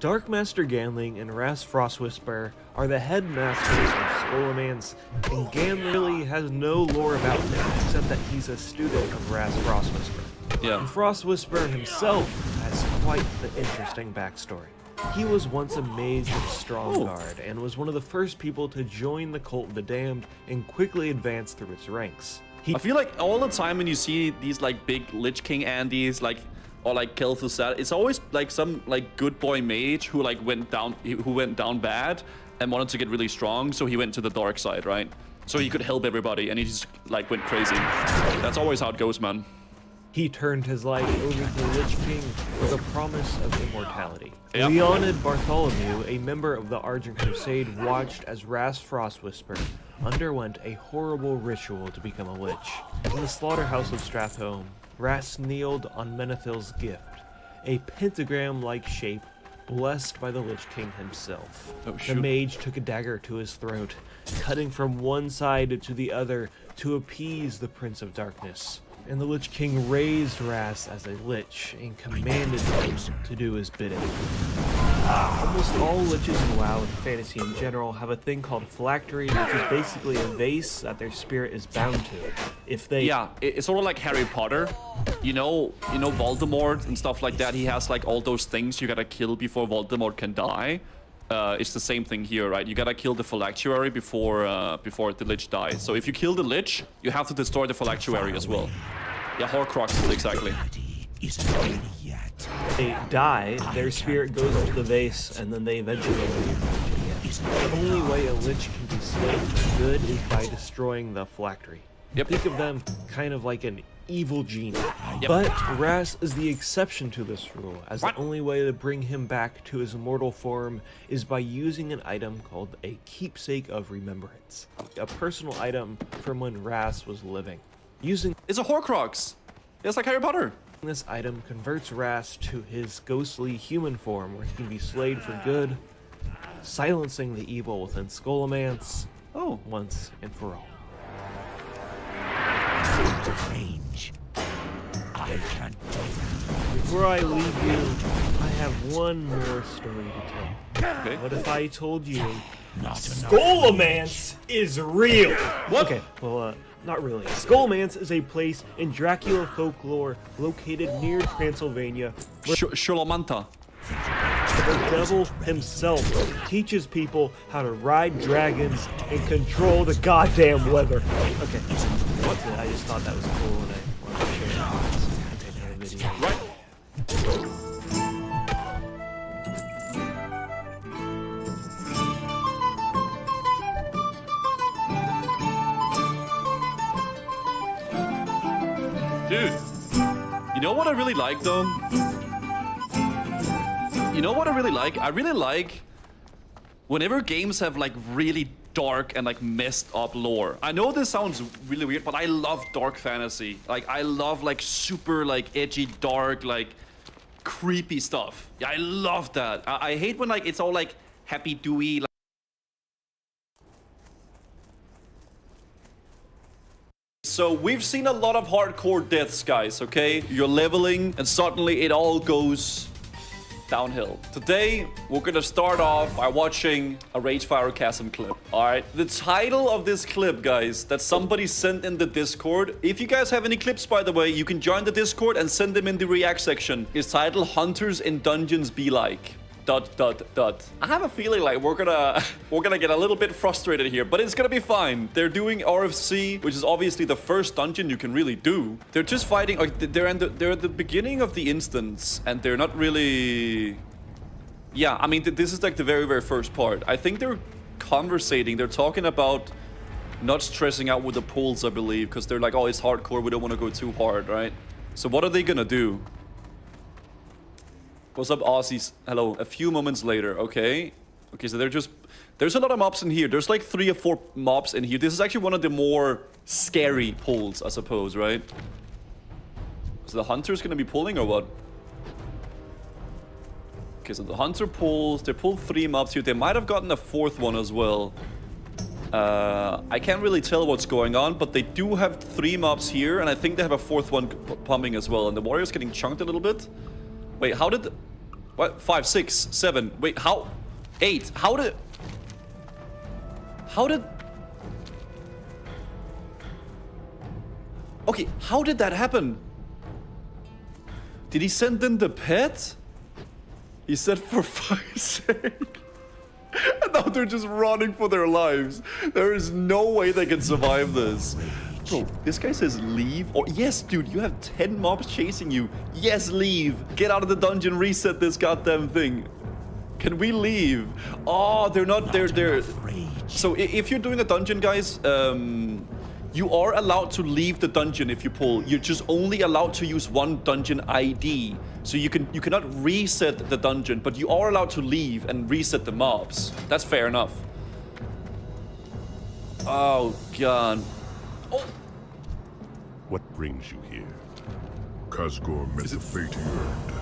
Dark Master Ganling and Ras Frostwhisper are the headmasters of Skullman's, and Ganling really has no lore about him except that he's a student of Ras Frostwhisper.
Yeah.
And Frostwhisper himself has quite the interesting backstory. He was once a mage of Strongguard and was one of the first people to join the Cult of the Damned and quickly advance through its ranks.
I feel like all the time when you see these like big Lich King Andes, like or like Kel'Thuzad, it's always like some like good boy mage who like went down bad and wanted to get really strong, so he went to the dark side, right? So he could help everybody, and he just like went crazy. That's always how it goes, man.
He turned his life over to the Lich King with a promise of immortality.
Yep.
Leonid Bartholomew, a member of the Argent Crusade, watched as Ras Frostwhisper underwent a horrible ritual to become a Lich. In the slaughterhouse of Stratholme, Ras kneeled on Menethil's gift, a pentagram-like shape blessed by the Lich King himself.
Oh,
the
shoot.
mage took a dagger to his throat, cutting from one side to the other to appease the Prince of Darkness. And the Lich King raised Ras as a Lich and commanded him to do his bidding. Almost all Liches in WoW and fantasy in general have a thing called phylactery, which is basically a vase that their spirit is bound to. If they...
Yeah, it's sort of like Harry Potter. You know Voldemort and stuff like that. He has like all those things you gotta kill before Voldemort can die. It's the same thing here, right? You gotta kill the phylactery before the Lich dies. So if you kill the Lich, you have to destroy the phylactery as well. Yeah, Horcruxes, exactly.
They die, their spirit goes into the vase, and then they eventually leave. The only way a Lich can be slain for good is by destroying the phylactery.
Yep.
Think of them kind of like an evil genie.
Yep.
But Ras is the exception to this rule, as the only way to bring him back to his mortal form is by using an item called a Keepsake of Remembrance, a personal item from when Ras was living.
It's a Horcrux. It's like Harry Potter.
This item converts Ras to his ghostly human form, where he can be slayed for good, silencing the evil within Skullman's once and for all.
Range. I can't do that.
Before I leave you, I have one more story to tell.
Okay.
What if I told you
Not
Skullman's is real? What? Okay, well, not really. Skullman's is a place in Dracula folklore located near Transylvania where
Sholomanta.
the devil himself teaches people how to ride dragons and control the goddamn weather. Okay, what? I just thought that was cool and I wanted to share it. Video.
Right. Dude, you know what I really like though? You know what I really like? I really like whenever games have like really dark and like messed up lore. I know this sounds really weird, but I love dark fantasy. Like I love like super like edgy, dark, like creepy stuff. Yeah, I love that. I hate when like it's all like happy dewy. So we've seen a lot of hardcore deaths, guys, okay? You're leveling and suddenly it all goes downhill. Today, we're gonna start off by watching a Ragefire Chasm clip, all right? The title of this clip, guys, that somebody sent in the Discord, if you guys have any clips, by the way, you can join the Discord and send them in the React section, is titled Hunters in Dungeons Be Like. ... I have a feeling like we're gonna get a little bit frustrated here, but it's gonna be fine. They're doing RFC, which is obviously the first dungeon you can really do. They're just fighting, like, they're at the beginning of the instance, and they're not really... Yeah, I mean, this is like the very, very first part. I think they're conversating. They're talking about not stressing out with the pulls, I believe, because they're like, oh, it's hardcore, we don't want to go too hard, right? So what are they gonna do? What's up, Aussies? Hello. A few moments later. Okay. Okay, so they're just... There's a lot of mobs in here. There's like 3 or 4 mobs in here. This is actually one of the more scary pulls, I suppose, right? So the hunter's gonna be pulling or what? Okay, so the hunter pulls. They pulled 3 mobs here. They might have gotten a 4th one as well. I can't really tell what's going on, but they do have 3 mobs here, and I think they have a 4th one pumping as well. And the warrior's getting chunked a little bit. Wait, how did... What? 5, 6, 7. Wait, how... 8. How did... Okay, how did that happen? Did he send in the pet? He said for fuck's sake. And now they're just running for their lives. There is no way they can survive this. Bro, this guy says leave. Or yes, dude, you have 10 mobs chasing you. Yes, leave. Get out of the dungeon, reset this goddamn thing. Can we leave? Oh, they're not there. So if you're doing a dungeon, guys, you are allowed to leave the dungeon if you pull. You're just only allowed to use one dungeon ID. So you cannot reset the dungeon, but you are allowed to leave and reset the mobs. That's fair enough. Oh god. Oh.
What brings you here? Kazgor met the fate he earned.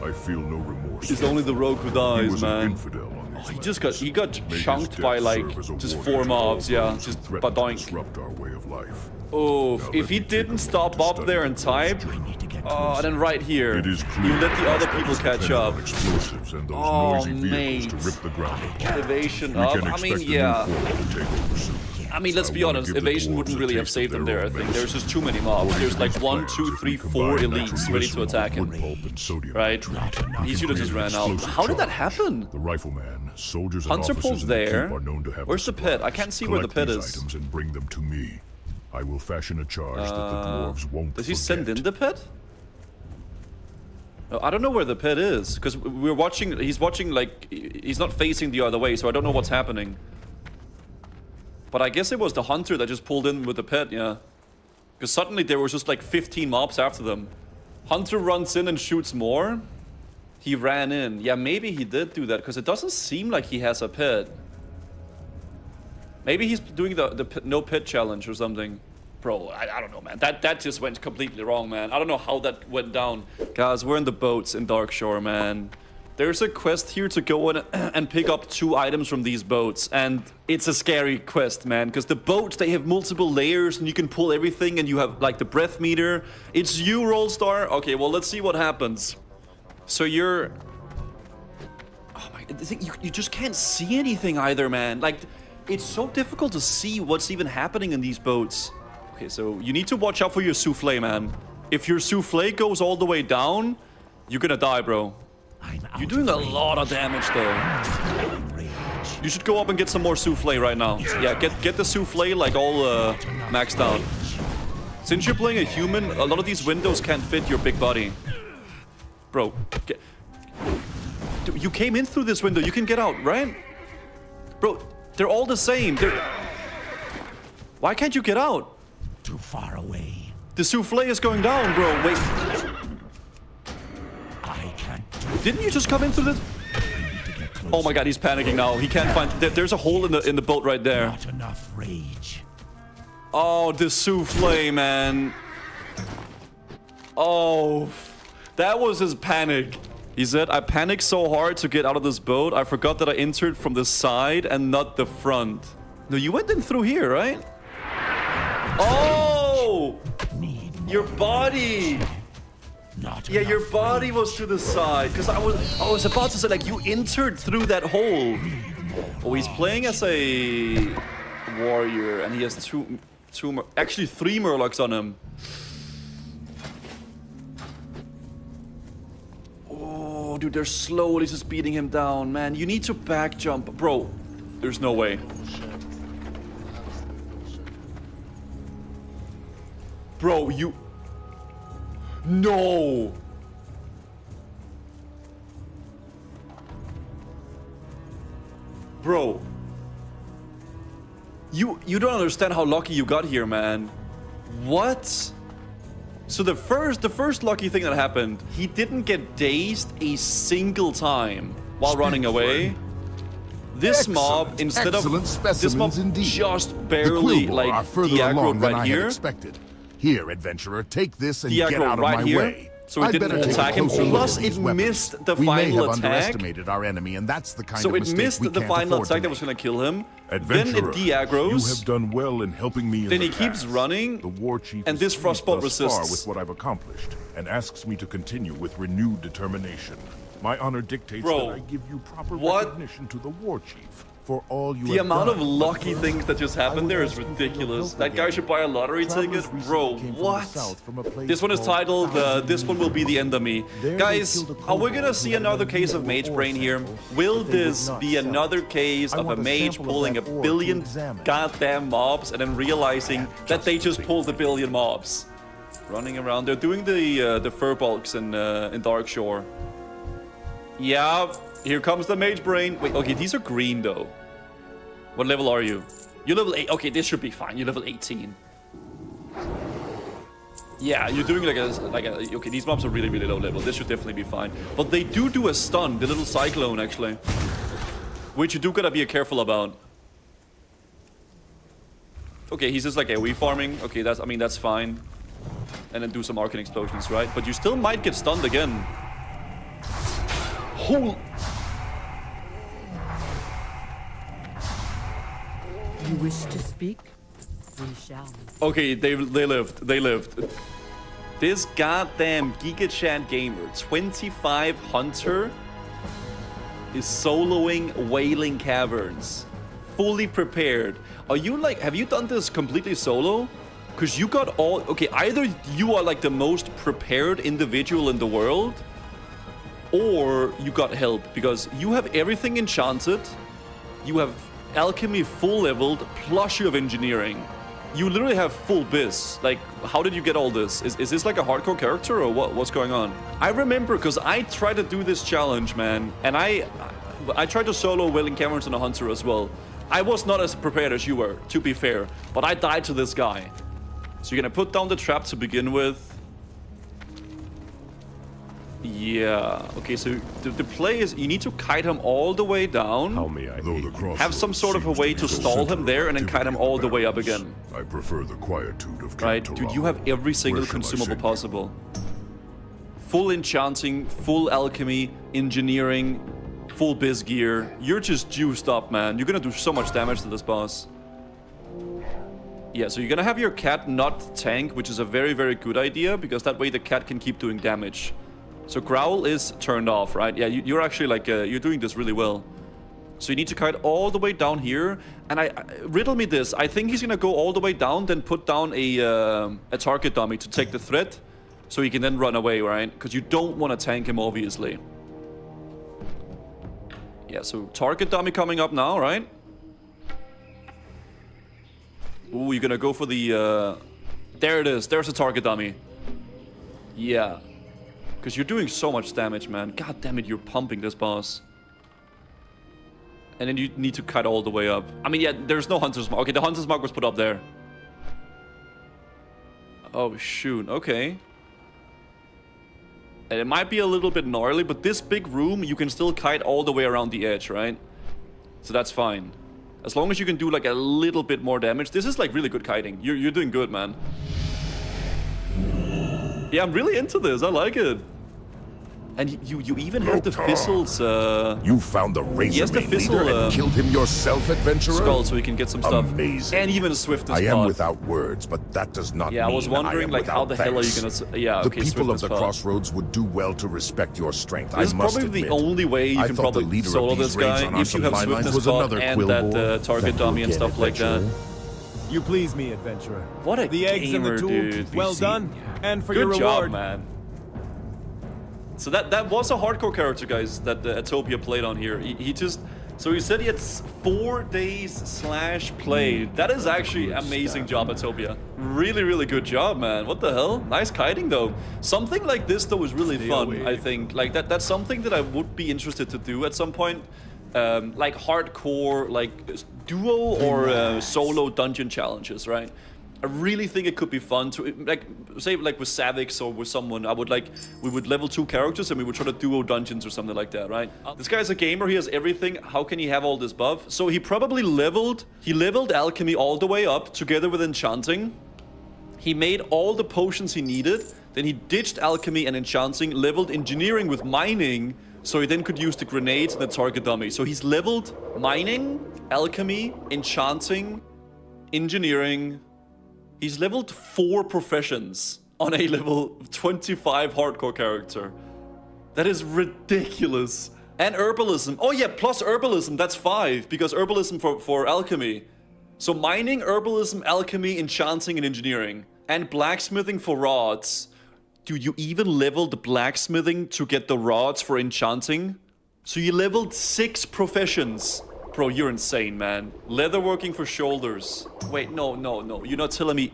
I feel no remorse.
It's only the rogue who dies,
he was
man.
An infidel on these
He got chunked by like just 4 mobs, yeah, just badoink.
Disrupt our way of life.
Oh, if he didn't stop up there and type, oh, and then right here, you let the other people catch up. Oh, mate. Evasion up. I mean, yeah. I mean, let's be honest, evasion wouldn't really have saved them there, I think. There's just too many mobs. There's like 1, 2, 3, 4 elites ready to attack him. Right? He should have just ran out. How did that happen?
The rifleman, soldiers and
Hunter pulls
officers
there.
are known to have
Where's the pit? I can't see where the pit is.
items and bring them to me. I will fashion a charge that the dwarves won't
Does he
forget.
send in the pit? No, I don't know where the pit is, because we're watching, he's watching like, he's not facing the other way, so I don't know what's happening. But I guess it was the hunter that just pulled in with the pit, yeah. Because suddenly there was just like 15 mobs after them. Hunter runs in and shoots more. He ran in. Yeah, maybe he did do that, because it doesn't seem like he has a pit. Maybe he's doing the no pit challenge or something. Bro, I don't know, man. That just went completely wrong, man. I don't know how that went down. Guys, we're in the boats in Darkshore, man. There's a quest here to go in and pick up 2 items from these boats. And it's a scary quest, man. Because the boats, they have multiple layers and you can pull everything. And you have, like, the breath meter. It's you, Rollstar. Okay, well, let's see what happens. So you're... Oh, my... You just can't see anything either, man. Like, it's so difficult to see what's even happening in these boats. Okay, so you need to watch out for your souffle, man. If your souffle goes all the way down, you're gonna die, bro. You're doing a lot of damage, though. You should go up and get some more souffle right now. Yeah, get the souffle, like, all maxed out. Since you're playing a human, a lot of these windows can't fit your big body. Bro, Dude, you came in through this window. You can get out, right? Bro, they're all the same. Why can't you get out?
Too far away.
The souffle is going down, bro. Wait.
I can't.
Didn't you just come in through this? Oh my god, he's panicking now. He can't find... There's a hole in the boat right there.
Not enough rage.
Oh, the souffle, man. Oh, that was his panic. He said, I panicked so hard to get out of this boat, I forgot that I entered from the side and not the front. No, you went in through here, right? Oh! Your body! Yeah, your body was to the side. Because I was about to say, like, you entered through that hole. Oh, he's playing as a warrior, and he has actually 3 Murlocs on him. Oh, dude, they're slowly just beating him down, man. You need to back jump. Bro, there's no way. Bro, you... No! Bro. You don't understand how lucky you got here, man. What? So the first lucky thing that happened, he didn't get dazed a single time while running away. This mob, instead of this mob, just barely like de-aggroed right here.
Here, adventurer, take this and get out of my way.
So it didn't attack him. Plus, it missed the final attack.
Underestimated our enemy, and that's the kind
so
of
it missed the final attack that was going to kill him. Then it de-aggroes.
You have done well in helping me.
Then he keeps running.
The war chief
and this frostbolt resists.
With what I've accomplished, and asks me to continue with renewed determination. My honor dictates that I give you proper recognition to the war chief. For all you
the amount of lucky things that just happened there is ridiculous. That guy should buy a lottery ticket. Bro, what? This one is titled, This One Will Be the End of Me. Guys, are we gonna see another case of Mage Brain here? Will this be another case of a mage pulling a billion goddamn mobs and then realizing that they just pulled a billion mobs? Running around. They're doing the fur bulks in Dark Shore. Yeah, here comes the Mage Brain. Wait, okay, these are green though. What level are you? You're level 8. Okay, this should be fine. You're level 18. Yeah, you're doing like a... Okay, these mobs are really, really low level. This should definitely be fine. But they do a stun, the little cyclone, actually. Which you do gotta be careful about. Okay, he's just like AoE farming. Okay, that's fine. And then do some arcane explosions, right? But you still might get stunned again. Holy...
You wish to speak? We shall.
Okay, they lived. They lived. This goddamn GigaChat gamer, 25 Hunter, is soloing Wailing Caverns. Fully prepared. Are you like, have you done this completely solo? Because you got all... Okay, either you are like the most prepared individual in the world, or you got help, because you have everything enchanted, you have alchemy full leveled, plus you have engineering. You literally have full biz. Like, how did you get all this? Is this like a hardcore character, or what's going on? I remember, because I tried to do this challenge, man, and I tried to solo Wailing Caverns and a Hunter as well. I was not as prepared as you were, to be fair, but I died to this guy. So you're gonna put down the trap to begin with. Yeah, okay, so the play is you need to kite him all the way down.
How may I
have some sort of a way to stall him there and then kite him all the way up again.
I prefer the quietude of
right, dude, you have every single consumable possible. Full enchanting, full alchemy, engineering, full biz gear. You're just juiced up, man. You're gonna do so much damage to this boss. Yeah, so you're gonna have your cat not tank, which is a very, very good idea, because that way the cat can keep doing damage. So Growl is turned off, right? Yeah, you're actually like, you're doing this really well. So you need to kite all the way down here. And riddle me this. I think he's gonna go all the way down, then put down a target dummy to take the threat. So he can then run away, right? Because you don't want to tank him, obviously. Yeah, so target dummy coming up now, right? Ooh, you're gonna go for the... There it is. There's a target dummy. Yeah. Because you're doing so much damage, man. God damn it, you're pumping this boss. And then you need to cut all the way up. I mean, yeah, there's no Hunter's Mark. Okay, the Hunter's Mark was put up there. Oh, shoot. Okay. And it might be a little bit gnarly, but this big room, you can still kite all the way around the edge, right? So that's fine. As long as you can do, like, a little bit more damage. This is, like, really good kiting. You're doing good, man. Yeah, I'm really into this. I like it. And you even have the Fizzle's,
You found the Razor leader and killed him yourself, adventurer?
Skull, so he can get some stuff.
Amazing.
And even Swift
I am without words, but that does not mean
I was wondering, like, how the hell are you gonna... Yeah, okay,
the people of the Crossroads would do well to respect your strength,
This is probably the only way you can probably solo this guy, if you have Swiftness Pod and that target dummy and stuff like that.
You please me, adventurer.
What a
the eggs
gamer,
and the tool.
dude.
Well done, and for your reward.
Good job, man. So that was a hardcore character, guys, that Atopia played on here. He just... So he said he had 4 days / played. That is actually amazing job, Atopia. Really, really good job, man. What the hell? Nice kiting, though. Something like this, though, is really fun, I think. Like, that's something that I would be interested to do at some point. Like hardcore, like duo or solo dungeon challenges, right? I really think it could be fun to, like, say, like with Savix or with someone, we would level 2 characters and we would try to duo dungeons or something like that, right? This guy's a gamer, he has everything. How can he have all this buff? So he probably leveled alchemy all the way up together with enchanting. He made all the potions he needed. Then he ditched alchemy and enchanting, leveled engineering with mining, so he then could use the grenades and the target dummy. So he's leveled mining, alchemy, enchanting, engineering. He's leveled 4 professions on a level 25 hardcore character. That is ridiculous. And herbalism. Oh yeah, plus herbalism, that's 5, because herbalism for alchemy. So mining, herbalism, alchemy, enchanting, and engineering. And blacksmithing for rods. Dude, you even leveled the blacksmithing to get the rods for enchanting? So you leveled 6 professions. Bro, you're insane, man. Leatherworking for shoulders. Wait, no. You're not telling me...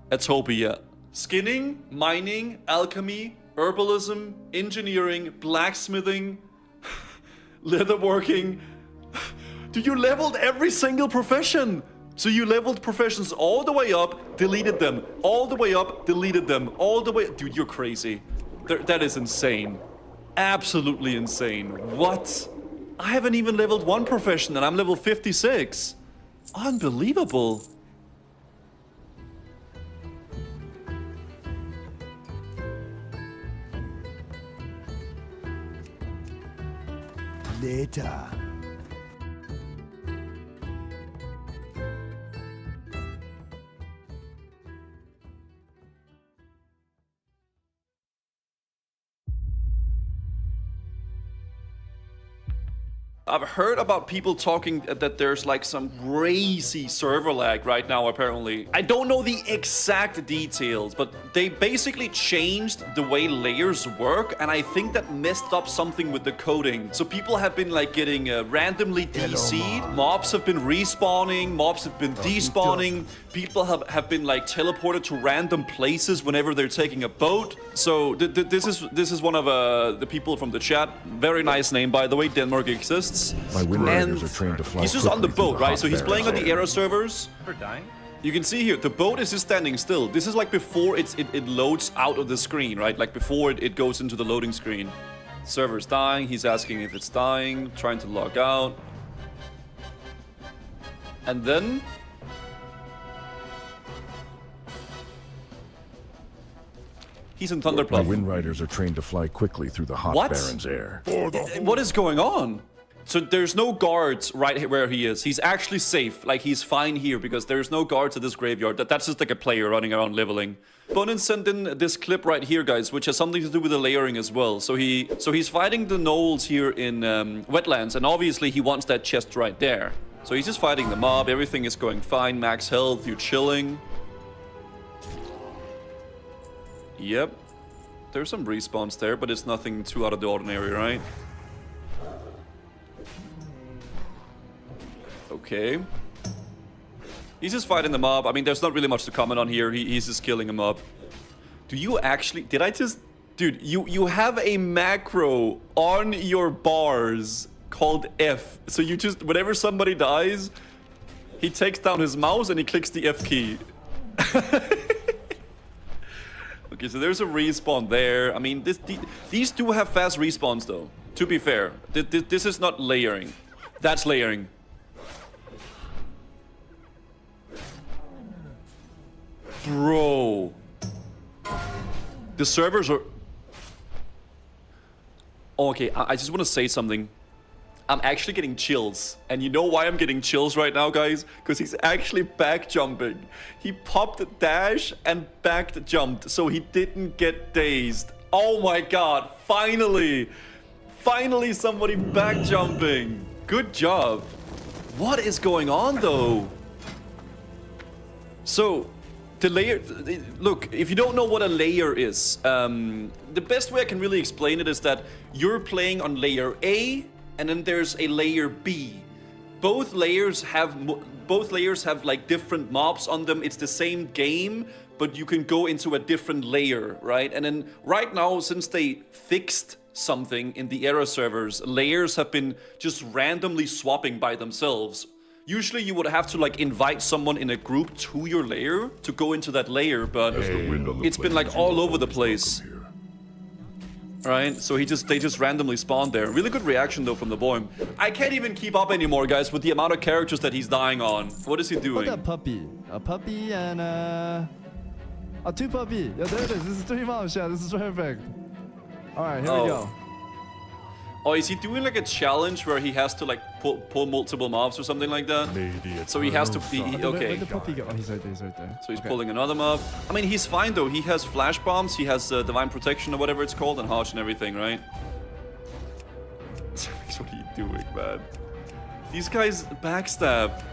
Atopia. Skinning, mining, alchemy, herbalism, engineering, blacksmithing, leatherworking. Dude, you leveled every single profession. So you leveled professions all the way up, deleted them. All the way up, deleted them. All the way... Dude, you're crazy. That is insane. Absolutely insane. What? I haven't even leveled 1 profession and I'm level 56. Unbelievable.
Later.
I've heard about people talking that there's like some crazy server lag right now, apparently. I don't know the exact details, but they basically changed the way layers work, and I think that messed up something with the coding. So people have been like getting randomly DC'd, mobs have been respawning, mobs have been despawning, people have been like teleported to random places whenever they're taking a boat. So this is one of the people from the chat. Very nice name, by the way. Denmark exists.
My wind riders are trained to fly.
He's just on the boat, right? So he's playing on the era servers.
We're dying.
You can see here, the boat is just standing still. This is like before it loads out of the screen, right? Like before it goes into the loading screen. Server's dying. He's asking if it's dying, trying to log out. And then... he's in Thunderbluff.
My wind riders are trained to fly quickly through the hot Baron's air.
What is going on? So there's no guards right where he is. He's actually safe. Like, he's fine here because there's no guards at this graveyard. That's just like a player running around leveling. Bonin sent in this clip right here, guys, which has something to do with the layering as well. So he's fighting the gnolls here in wetlands, and obviously he wants that chest right there. So he's just fighting the mob. Everything is going fine. Max health. You're chilling. Yep. There's some respawns there, but it's nothing too out of the ordinary, right? Okay. He's just fighting the mob. I mean, there's not really much to comment on here. He's just killing him up. Do you actually... did I just... dude, you have a macro on your bars called F. So you just... whenever somebody dies, he takes down his mouse and he clicks the F key. Okay, so there's a respawn there. I mean, these do have fast respawns, though. To be fair, this is not layering. That's layering. Bro. The servers are... okay, I just want to say something. I'm actually getting chills. And you know why I'm getting chills right now, guys? Because he's actually back jumping. He popped dash and back jumped, so he didn't get dazed. Oh my god, finally! Finally somebody back jumping. Good job. What is going on, though? So, The layer, look, if you don't know what a layer is, the best way I can really explain it is that you're playing on layer A, and then there's a layer B. Both layers have like different mobs on them. It's the same game, but you can go into a different layer, right? And then right now, since they fixed something in the era servers, layers have been just randomly swapping by themselves. Usually you would have to like invite someone in a group to your layer to go into that layer, but it's been like all over the place. Right? So they just randomly spawned there. Really good reaction though from the boy. I can't even keep up anymore, guys, with the amount of characters that he's dying on. What is he doing?
Look at puppy. A puppy and two puppy. Yeah, there it is. This is 3 mobs. Yeah, this is perfect. Alright, here we go.
Oh, is he doing like a challenge where he has to like pull multiple mobs or something like that? So he has to be okay.
Where'd the puppy go? Oh, he's right there. He's right there.
So he's pulling another mob. I mean, he's fine though. He has flash bombs. He has divine protection or whatever it's called, and Hodge and everything, right? What are you doing, man? These guys backstab.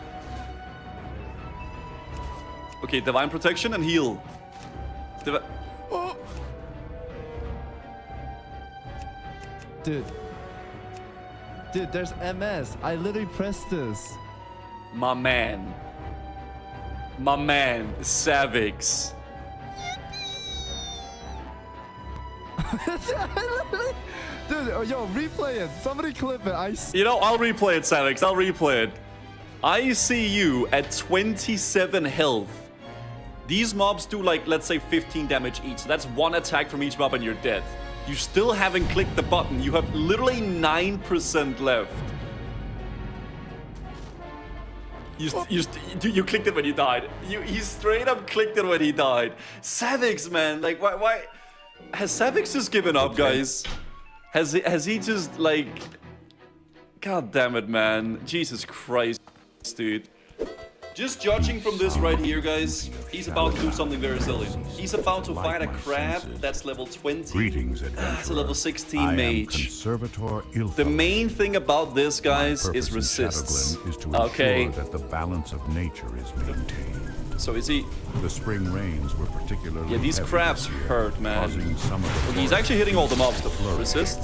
Okay, divine protection and heal.
Dude, there's MS. I literally pressed this.
My man, Savix.
Dude, yo, replay it. Somebody clip it.
You know, I'll replay it, Savix. I'll replay it. I see you at 27 health. These mobs do like, let's say 15 damage each. So that's 1 attack from each mob and you're dead. You still haven't clicked the button. You have literally 9% left. You clicked it when you died. He straight up clicked it when he died. Savix, man, like why? Has Savix just given up, guys? Has he just like? God damn it, man! Jesus Christ, dude. Just judging from this right here, guys, he's about to do something very silly. He's about to fight a crab that's level 20.
Greetings,
That's a level 16 mage.
The
The main thing about this, guys, is resists. Okay.
That the balance of nature is maintained.
So is he?
The spring rains were particularly
Yeah, these crabs hurt, man.
Some of the
Okay, he's actually hitting all the mobs to resist.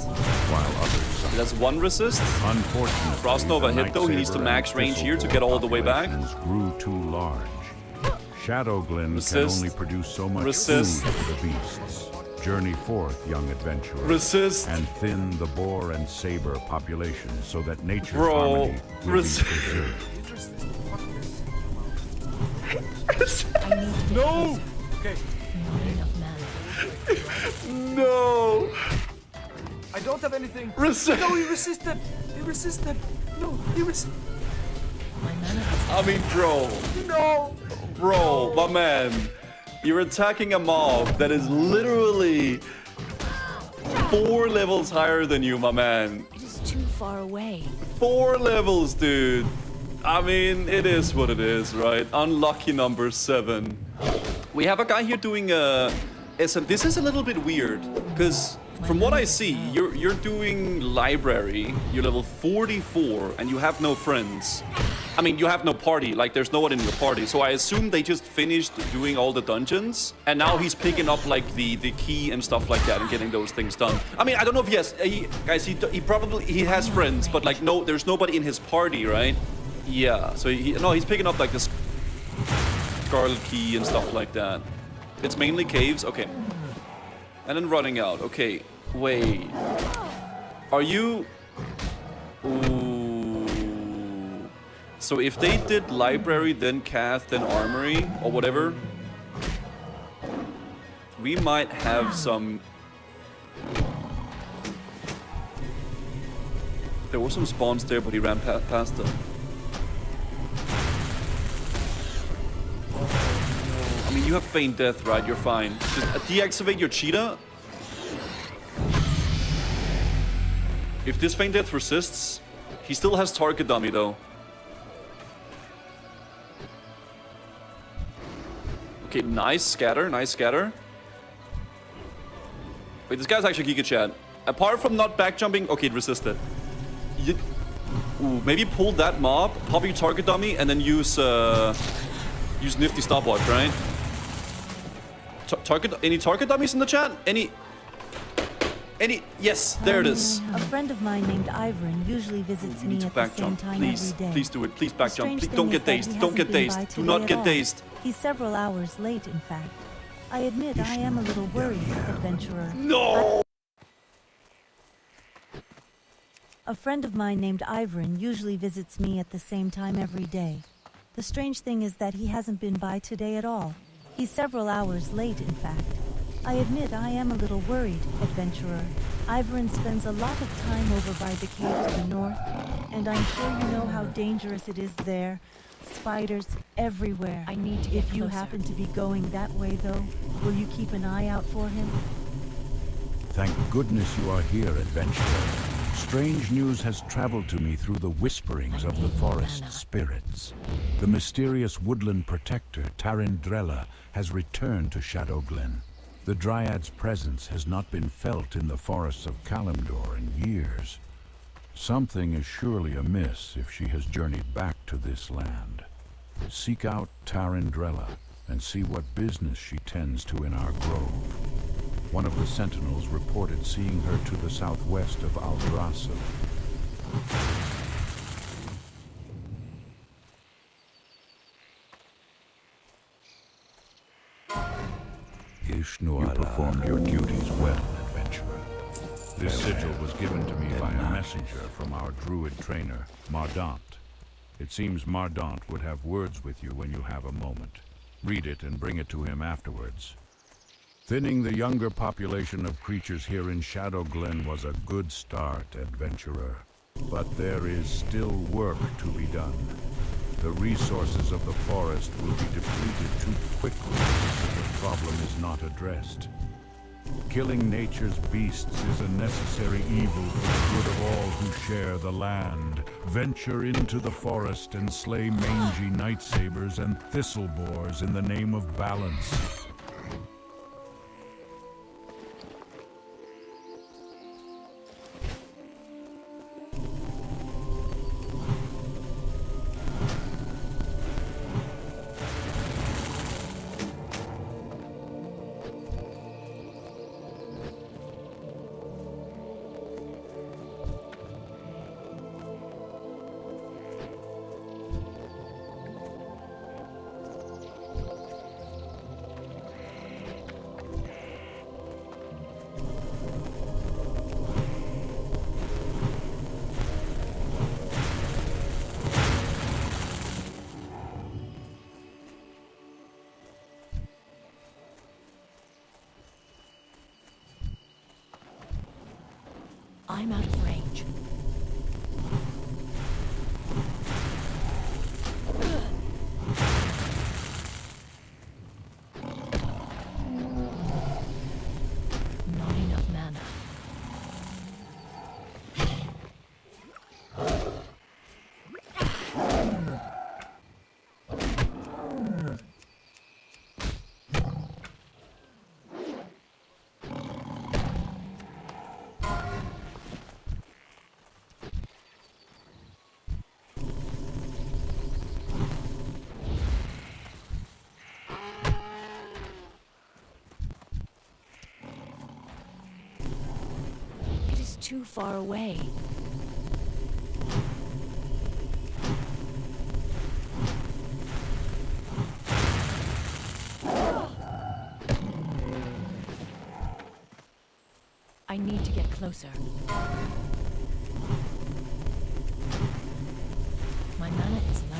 While others
That's 1 resist.
Unfortunately,
Frost Nova hit though. He needs to max range here to get all the way back.
Grew too large. Shadowglen can only produce so much
Resist.
food for the beasts. Journey forth, young adventurer.
Resist.
And thin the boar and saber population so that nature's
Bro,
harmony will be
resist.
preserved.
No!
Okay.
No!
I don't have anything.
Resist.
No, he resisted. He resisted. No, he resisted.
I mean, bro.
No!
Bro, my man. You're attacking a mob that is literally 4 levels higher than you, my man.
It is too far away.
4 levels, dude. I mean, it is what it is, right? Unlucky number 7. We have a guy here doing this is a little bit weird, because from what I see, you're doing library, you're level 44, and you have no friends. I mean, you have no party, like there's no one in your party. So I assume they just finished doing all the dungeons, and now he's picking up like the key and stuff like that and getting those things done. I mean, I don't know if he probably has friends, but like no, there's nobody in his party, right? Yeah, so he's picking up like the Scarlet Key and stuff like that. It's mainly caves, okay. And then running out, okay. Wait. Are you... Ooh. So if they did library, then cath, then armory, or whatever, we might have some... There were some spawns there, but he ran past them. I mean, you have feign death, right? You're fine. Just deactivate your cheetah. If this feign death resists, he still has target dummy though. Okay, nice scatter, nice scatter. Wait, this guy's actually Giga Chat. Apart from not back jumping, okay, it resisted. Ooh, maybe pull that mob, pop your target dummy, and then use Nifty Stopwatch, right? Any target dummies in the chat? Any? Yes, there it is.
A friend of mine named Ivan usually visits me at the same time
please,
every day.
please do it. Please back jump. Please,
The
don't
strange
get
thing is
dazed.
that
Don't
he
get
hasn't been
dazed.
by
Do
today
not
at
get
all.
dazed.
He's several hours late, in fact. I admit I am a little worried, adventurer.
No!
A friend of mine named Ivan usually visits me at the same time every day. The strange thing is that he hasn't been by today at all. He's several hours late, in fact. I admit I am a little worried, adventurer. Ivan spends a lot of time over by the cave to the north, and I'm sure you know how dangerous it is there. Spiders everywhere. I need to get closer. If you happen to be going that way, though, will you keep an eye out for him?
Thank goodness you are here, adventurer. Strange news has traveled to me through the whisperings of the forest spirits. The mysterious woodland protector, Tarindrella, has returned to Shadow Glen. The Dryad's presence has not been felt in the forests of Kalimdor in years. Something is surely amiss if she has journeyed back to this land. Seek out Tarindrella and see what business she tends to in our grove. One of the sentinels reported seeing her to the southwest of Aldrasa. You performed your duties well, adventurer. This sigil was given to me by a messenger from our druid trainer, Mardant. It seems Mardant would have words with you when you have a moment. Read it and bring it to him afterwards. Thinning the younger population of creatures here in Shadow Glen was a good start, adventurer. But there is still work to be done. The resources of the forest will be depleted too quickly if the problem is not addressed. Killing nature's beasts is a necessary evil for the good of all who share the land. Venture into the forest and slay mangy nightsabers and thistlebores in the name of balance.
I'm out of range. Not enough mana. Too far away. I need to get closer. My mana is low.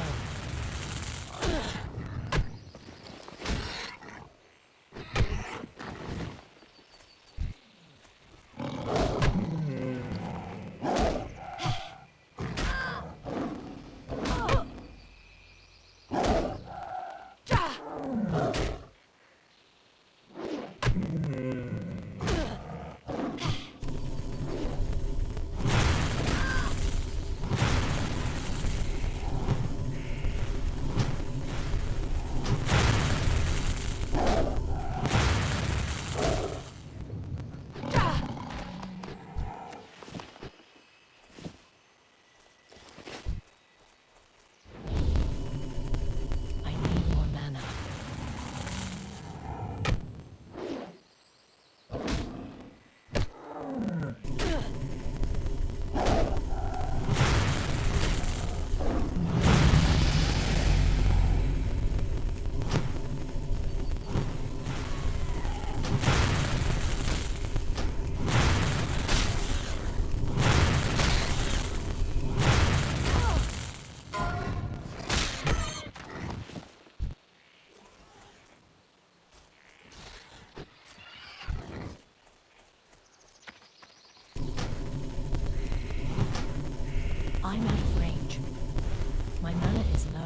I'm out of range. My mana is low.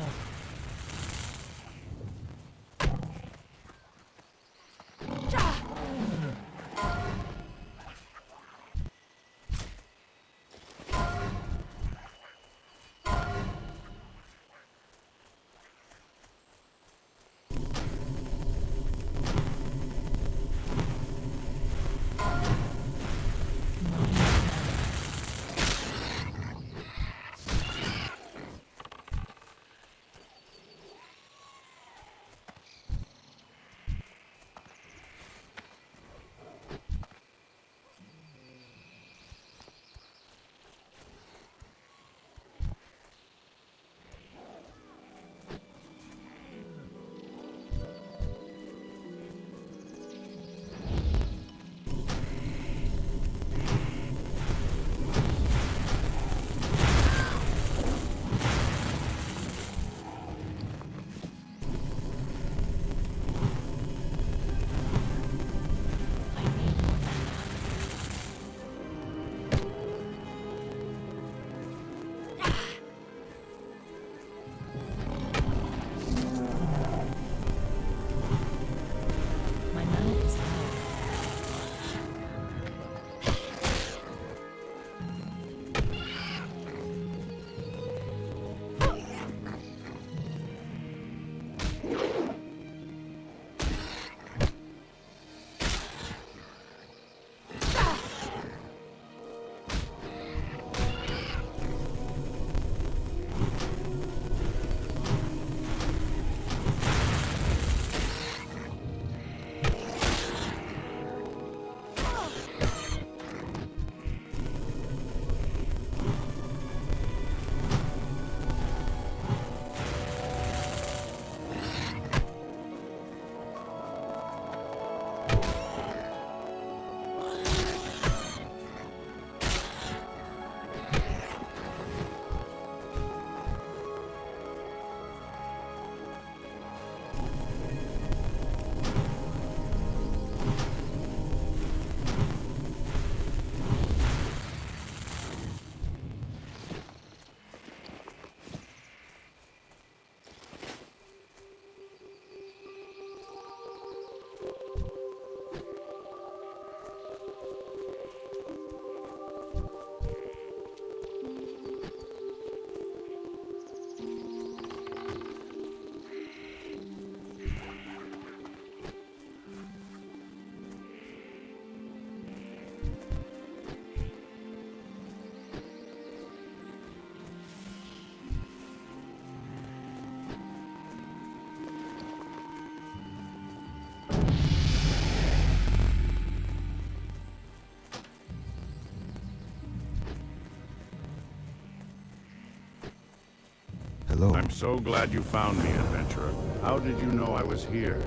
Hello. I'm so glad you found me, adventurer. How did you know I was here?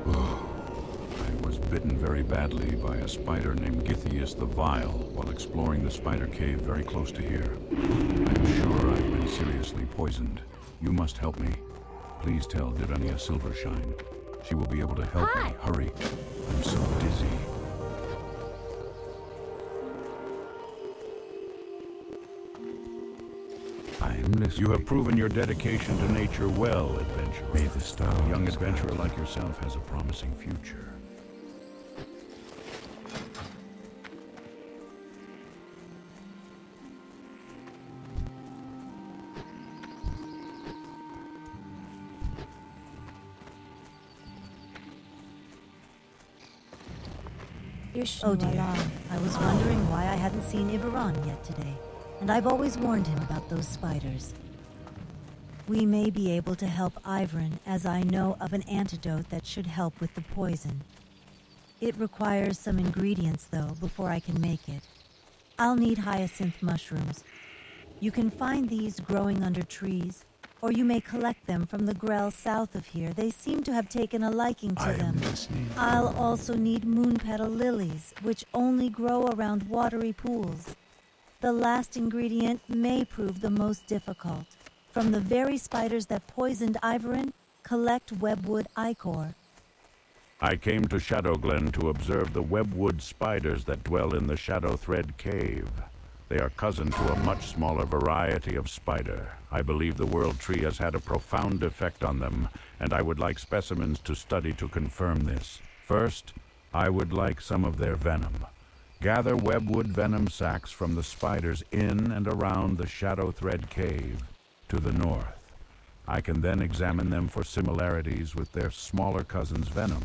I was bitten very badly by a spider named Githias the Vile while exploring the spider cave very close to here. I'm sure I've been seriously poisoned. You must help me. Please tell Dirania Silvershine. She will be able to help me. Hurry. I'm so dizzy. You have proven your dedication to nature well, adventurer. May the stars. A young adventurer like yourself has a promising future.
Oh dear, I was wondering why I hadn't seen Ivaran yet today. And I've always warned him about those spiders. We may be able to help Ivran, as I know of an antidote that should help with the poison. It requires some ingredients, though, before I can make it. I'll need hyacinth mushrooms. You can find these growing under trees, or you may collect them from the Grell south of here. They seem to have taken a liking to them. I'll also need moonpetal lilies, which only grow around watery pools. The last ingredient may prove the most difficult. From the very spiders that poisoned Ivran, collect webwood ichor.
I came to Shadowglen to observe the webwood spiders that dwell in the Shadow Thread Cave. They are cousin to a much smaller variety of spider. I believe the world tree has had a profound effect on them, and I would like specimens to study to confirm this. First, I would like some of their venom. Gather webwood venom sacs from the spiders in and around the Shadow Thread Cave to the north. I can then examine them for similarities with their smaller cousin's venom.